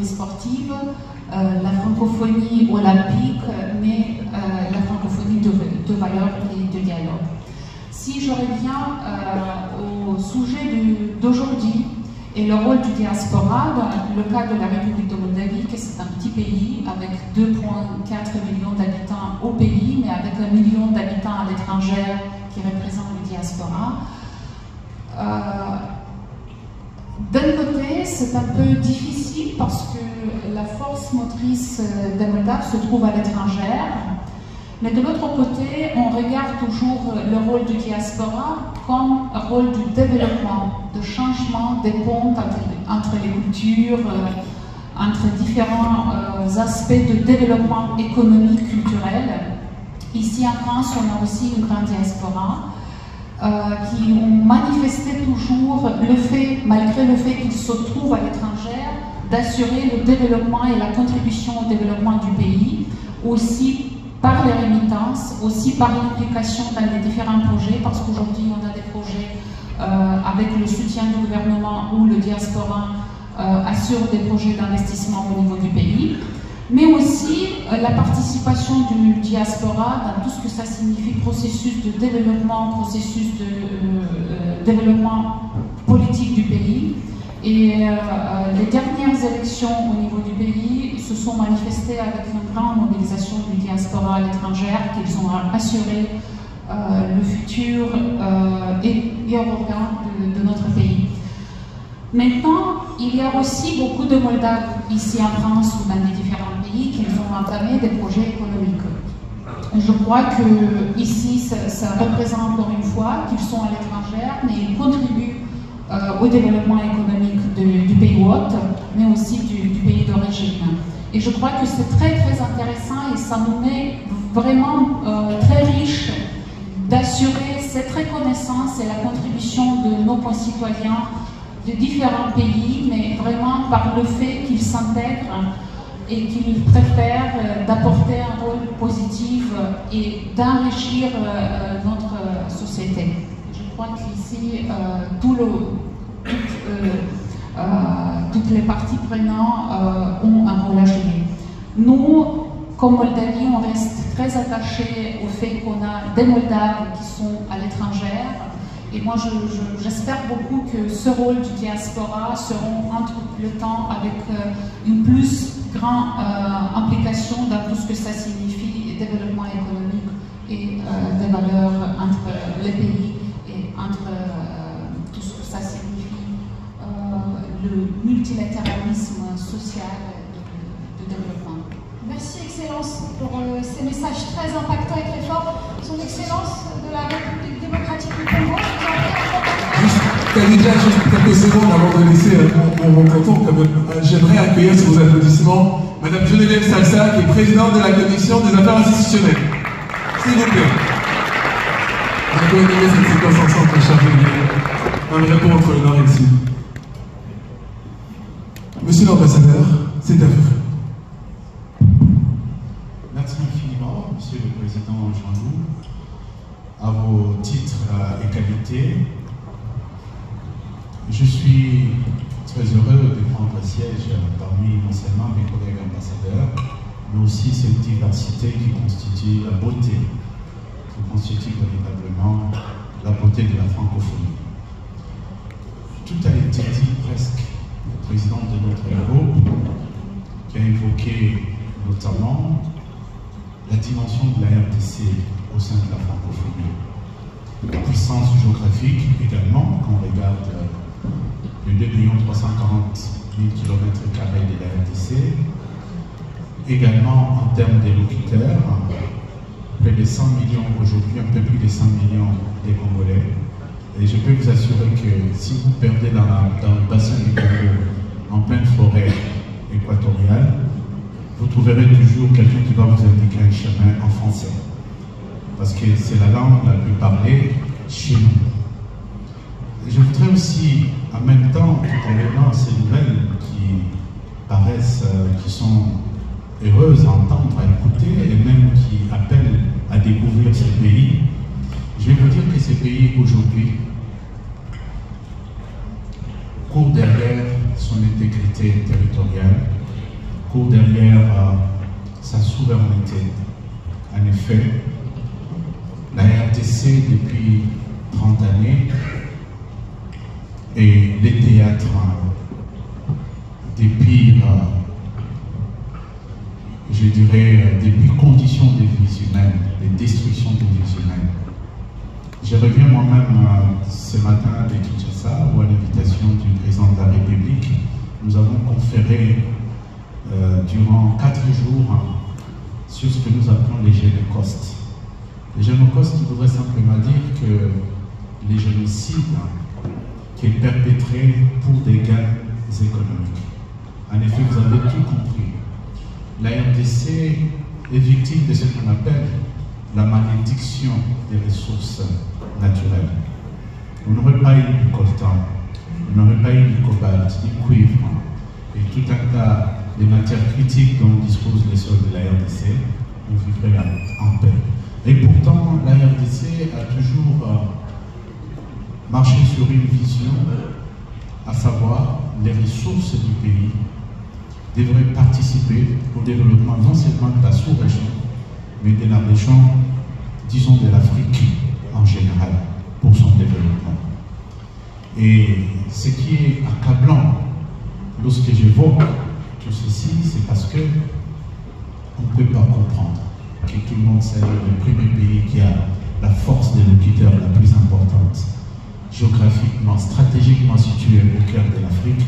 sportive, la francophonie olympique, mais la francophonie de valeur et de dialogue. Si je reviens au sujet d'aujourd'hui et le rôle du diaspora, dans le cas de la République de Moldavie, que c'est un petit pays avec 2,4 millions d'habitants au pays, mais avec 1 million d'habitants à l'étranger qui représentent le diaspora. D'un côté, c'est un peu difficile parce que la force motrice des Moldaves se trouve à l'étranger, mais de l'autre côté, on regarde toujours le rôle du diaspora comme un rôle du développement, de changement des ponts entre les cultures, entre différents aspects de développement économique, culturel. Ici en France, on a aussi une grande diaspora. Qui ont manifesté toujours le fait, malgré le fait qu'ils se trouvent à l'étranger, d'assurer le développement et la contribution au développement du pays, aussi par les remittances, aussi par l'implication dans les différents projets, parce qu'aujourd'hui on a des projets avec le soutien du gouvernement où le diaspora assure des projets d'investissement au niveau du pays, mais aussi la participation du diaspora dans tout ce que ça signifie, processus de développement, processus de développement politique du pays. Et les dernières élections au niveau du pays se sont manifestées avec une grande mobilisation du diaspora à l'étranger, qu'ils ont assuré le futur européen de notre pays. Maintenant, il y a aussi beaucoup de Moldaves ici en France ou dans les différents pays qui ont entamé des projets économiques. Je crois que ici, ça représente encore une fois qu'ils sont à l'étranger, mais ils contribuent au développement économique du pays hôte, mais aussi du pays d'origine. Et je crois que c'est très très intéressant et ça nous met vraiment très riche d'assurer cette reconnaissance et la contribution de nos concitoyens de différents pays, mais vraiment par le fait qu'ils s'intègrent et qu'ils préfèrent d'apporter un rôle positif et d'enrichir notre société. Je crois qu'ici, toutes les parties prenantes ont un rôle à jouer. Nous, comme Moldavie, on reste très attachés au fait qu'on a des Moldaves qui sont à l'étranger. Et moi, j'espère beaucoup que ce rôle du diaspora sera entre le temps avec une plus grande implication dans tout ce que ça signifie, développement économique et des valeurs entre les pays et entre tout ce que ça signifie, le multilatéralisme social de développement. Merci Excellence pour ces messages très impactants et très forts. Son Excellence de la République démocratique du Congo, Khadija, juste quelques secondes avant de laisser mon tonton, j'aimerais accueillir sous vos applaudissements Madame Geneviève Salsa, qui est présidente de la Commission des affaires institutionnelles. S'il vous plaît. On peut animer cette séquence ensemble, mes chers collègues. Un rapport entre le Nord et le Sud. Monsieur l'ambassadeur, c'est à vous. Merci infiniment, Monsieur le Président Jean-Loup, à vos titres et qualités. Je suis très heureux de prendre siège parmi non seulement mes collègues ambassadeurs, mais aussi cette diversité qui constitue la beauté, qui constitue véritablement la beauté de la francophonie. Tout a été dit presque. Le président de notre groupe, qui a évoqué notamment la dimension de la RDC au sein de la francophonie. La puissance géographique également, quand on regarde les 2 340 000 km² de la RDC, également en termes des locuteurs, près de 100 millions aujourd'hui, un peu plus de 100 millions des Congolais. Et je peux vous assurer que si vous perdez dans le bassin du Congo, en pleine forêt équatoriale, vous trouverez toujours quelqu'un qui va vous indiquer un chemin en français. Parce que c'est la langue la plus parlée chez nous. Et je voudrais aussi, en même temps, tout en donnant ces nouvelles qui paraissent, qui sont heureuses à entendre, à écouter, et même qui appellent à découvrir ces pays, je vais vous dire que ces pays aujourd'hui courent derrière son intégrité territoriale, courent derrière sa souveraineté. En effet, la RDC depuis 30 années est le théâtre des pires, je dirais, des pires conditions de vie humaine, des destructions de vie humaine. Je reviens moi-même ce matin de Kinshasa, où à l'invitation du président de la République, nous avons conféré durant 4 jours sur ce que nous appelons les génocides. Les génocides, il faudrait simplement dire que les génocides qui est perpétré pour des gains économiques. En effet, vous avez tout compris. La RDC est victime de ce qu'on appelle la malédiction des ressources naturelles. Vous n'aurez pas eu du coltan, vous n'aurez pas eu du cobalt, du cuivre et tout un tas de matières critiques dont disposent les sols de la RDC. Vous vivrez en paix. Et pourtant, la RDC a toujours marché sur une vision, à savoir les ressources du pays devraient participer au développement non seulement de la sous-région, mais de la région, disons de l'Afrique en général, pour son développement. Et ce qui est accablant lorsque j'évoque tout ceci, c'est parce que on ne peut pas comprendre que tout le monde sait le premier pays qui a la force des locuteurs la plus importante, géographiquement, stratégiquement situé au cœur de l'Afrique,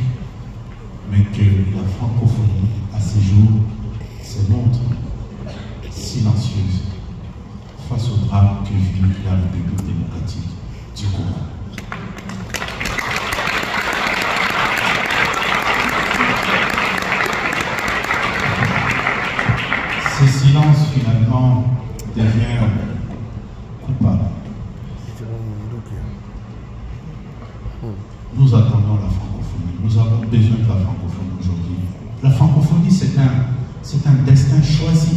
mais que la francophonie, à ces jours, se montre silencieuse face au drame que vit la République démocratique du Congo. Ce silence, finalement, devient coupable. Nous attendons la France. choisi.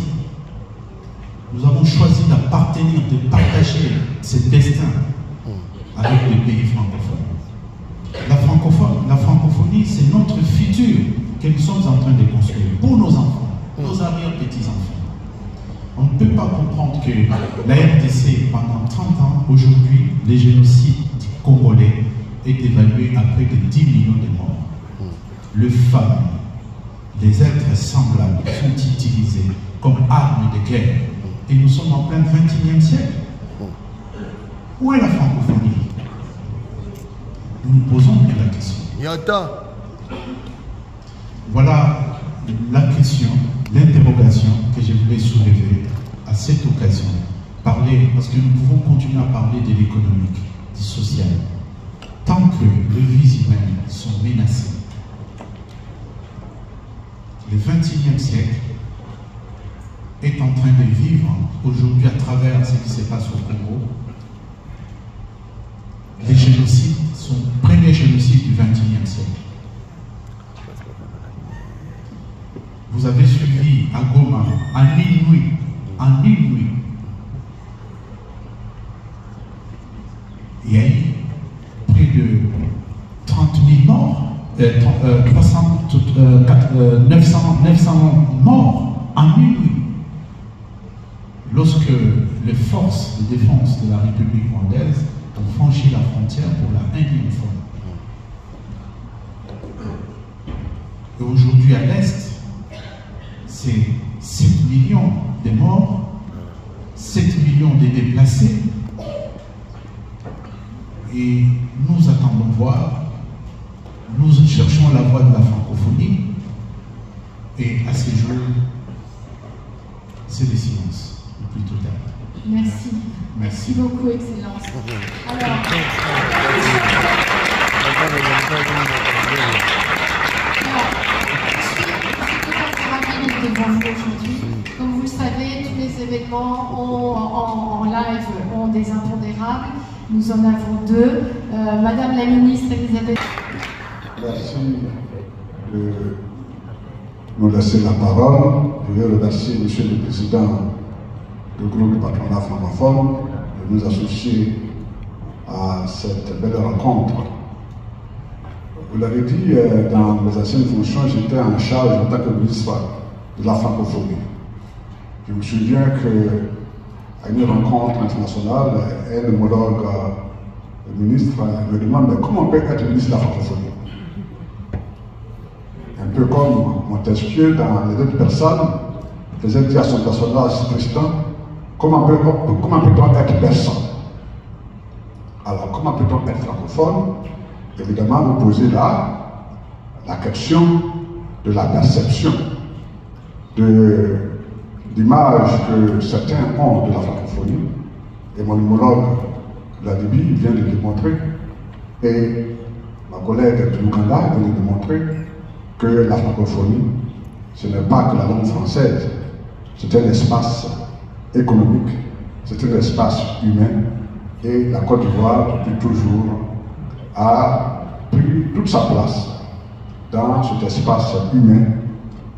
Nous avons choisi d'appartenir, de partager ce destin avec les pays francophones. La francophonie, c'est notre futur que nous sommes en train de construire pour nos enfants, nos arrière-petits-enfants. On ne peut pas comprendre que la RDC, pendant 30 ans, aujourd'hui, les génocides congolais est évalué à près de 10 millions de morts. Les femmes, les êtres semblables sont utilisés comme armes de guerre. Et nous sommes en plein 21e siècle. Où est la francophonie? Nous nous posons bien la question. Voilà la question, l'interrogation que je voulais soulever à cette occasion. Parler, parce que nous pouvons continuer à parler de l'économique, du social. Tant que les vies humaines sont menacées, le 21e siècle est en train de vivre aujourd'hui à travers ce qui se passe au Congo. Les génocides sont les premiers génocides du 21e siècle. Vous avez suivi à Goma, en une nuit, il y a eu près de 30 000 morts, 900 morts en une nuit. Lorsque les forces de défense de la République rwandaise ont franchi la frontière pour la 1e fois. Et aujourd'hui à l'Est, c'est 7 millions de morts, 7 millions de déplacés. Et nous attendons voir, nous cherchons la voie de la francophonie. Et à ce jour, c'est le silence, le plus total. Merci. Merci beaucoup, Excellence. Alors, devant vous aujourd'hui. Comme vous le savez, tous les événements en live ont des impondérables. Nous en avons deux. Madame la ministre Elisabeth. Merci de nous laisser la parole. Je veux remercier Monsieur le Président du groupe du patronat francophone de nous associer à cette belle rencontre. Vous l'avez dit, dans mes anciennes fonctions, j'étais en charge en tant que ministre de la francophonie. Je me souviens qu'à une rencontre internationale, un homologue ministre me demande comment on peut être ministre de la francophonie. Un peu comme Montesquieu, dans Les Deux personnes, faisait dire à son personnage président, comment peut-on être persan? Alors, comment peut-on être francophone? Évidemment, vous posez là la question de la perception, de l'image que certains ont de la francophonie. Et mon homologue de la Libye vient de le démontrer. Et ma collègue de l'Ouganda vient de démontrer que la francophonie, ce n'est pas que la langue française, c'est un espace économique, c'est un espace humain. Et la Côte d'Ivoire, depuis toujours, a pris toute sa place dans cet espace humain,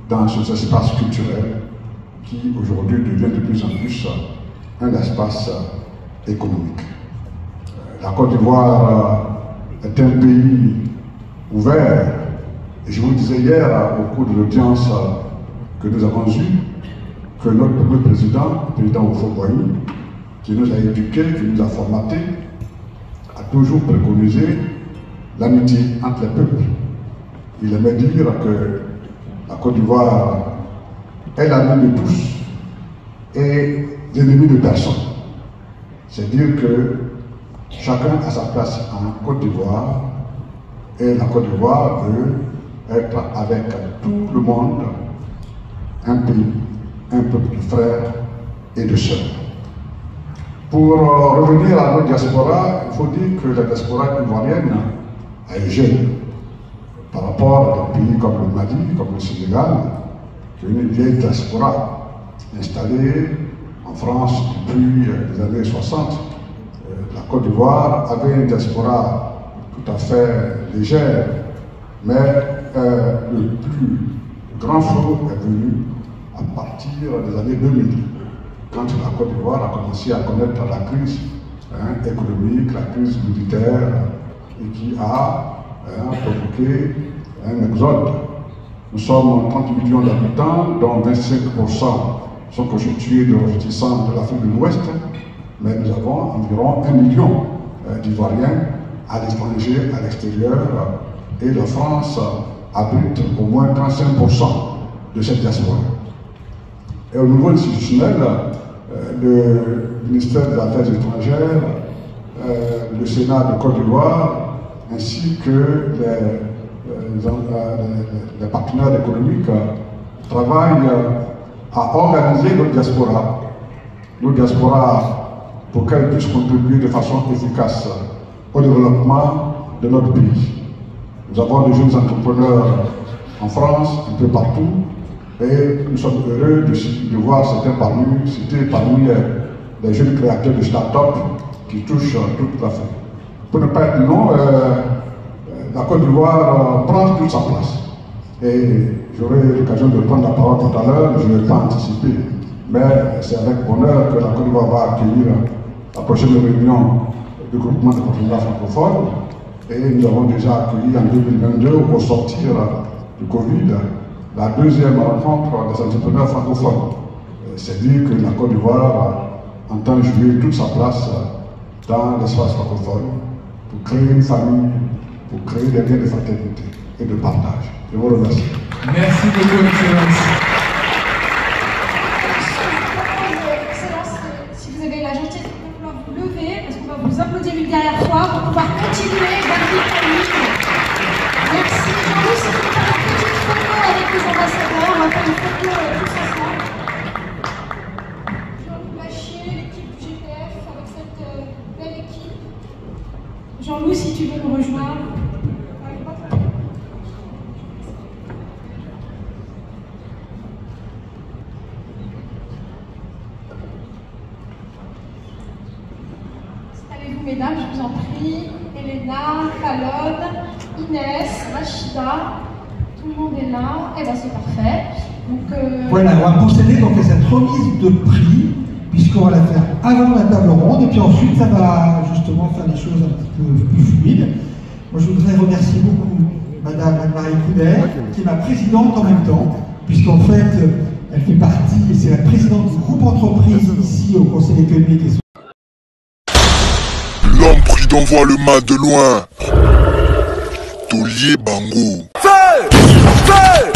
dans cet espace culturel qui aujourd'hui devient de plus en plus un espace économique. La Côte d'Ivoire est un pays ouvert, et je vous le disais hier au cours de l'audience que nous avons eue, que notre premier président, le président Houphouët-Boigny, qui nous a éduqués, qui nous a formatés, a toujours préconisé l'amitié entre les peuples. Il aimait dire que la Côte d'Ivoire est l'ami de tous et l'ennemi de personne. C'est-à-dire que chacun a sa place en Côte d'Ivoire et la Côte d'Ivoire veut être avec tout le monde un pays, un peuple de frères et de sœurs. Pour revenir à notre diaspora, il faut dire que la diaspora ivoirienne a eu jeune par rapport à des pays comme le Mali, comme le Sénégal, qui est une vieille diaspora installée en France depuis les années 60. La Côte d'Ivoire avait une diaspora tout à fait légère, mais le plus grand flot est venu à partir des années 2000, quand la Côte d'Ivoire a commencé à connaître la crise économique, la crise militaire, et qui a provoqué un exode. Nous sommes 30 millions d'habitants, dont 25% sont constitués de ressortissants de l'Afrique de l'Ouest, mais nous avons environ 1 million d'Ivoiriens à l'étranger, à l'extérieur, et la France abrite au moins 35% de cette diaspora. Et au niveau institutionnel, le ministère des Affaires étrangères, le Sénat de Côte d'Ivoire, ainsi que les partenaires économiques travaillent à organiser notre diaspora pour qu'elle puisse contribuer de façon efficace au développement de notre pays. Nous avons des jeunes entrepreneurs en France, un peu partout, et nous sommes heureux de voir certains parmi les jeunes créateurs de start-up qui touchent toute l'Afrique. Pour ne pas être long, la Côte d'Ivoire prend toute sa place. Et j'aurai l'occasion de prendre la parole tout à l'heure, je ne vais pas anticiper, mais c'est avec bonheur que la Côte d'Ivoire va accueillir la prochaine réunion du groupement de partenariats francophones. Et nous avons déjà accueilli en 2022, au sortir du Covid, la deuxième rencontre des entrepreneurs francophones. C'est dire que la Côte d'Ivoire entend jouer toute sa place dans l'espace francophone pour créer une famille, pour créer des liens de fraternité et de partage. Je vous remercie. Merci beaucoup, Excellence. Excellence, si vous avez la gentillesse de pouvoir vous lever, parce qu'on va vous applaudir une dernière fois pour pouvoir continuer David Camille. Merci. Jean-Louis, si vous pouvez faire une petite photo avec les ambassadeurs, on va faire une photo tous ensemble. Jean-Louis Blachier, l'équipe du GPF, avec cette belle équipe. Jean-Louis, si tu veux nous rejoindre. Installez-vous, mesdames, je vous en prie. Elena, Falod, Inès, Rachida, tout le monde est là. Eh bien, c'est parfait. Donc, voilà, on va procéder donc à cette remise de prix, puisqu'on va la faire avant la table ronde, et puis ensuite, ça va justement faire les choses un petit peu plus fluides. Moi, je voudrais remercier beaucoup Madame Anne-Marie Couder, qui est ma présidente en même temps, puisqu'en fait, elle fait partie, et c'est la présidente du groupe entreprise ici au Conseil économique et social. L'homme prudent voit le mal de loin. Taulier Bango. Feu! Feu!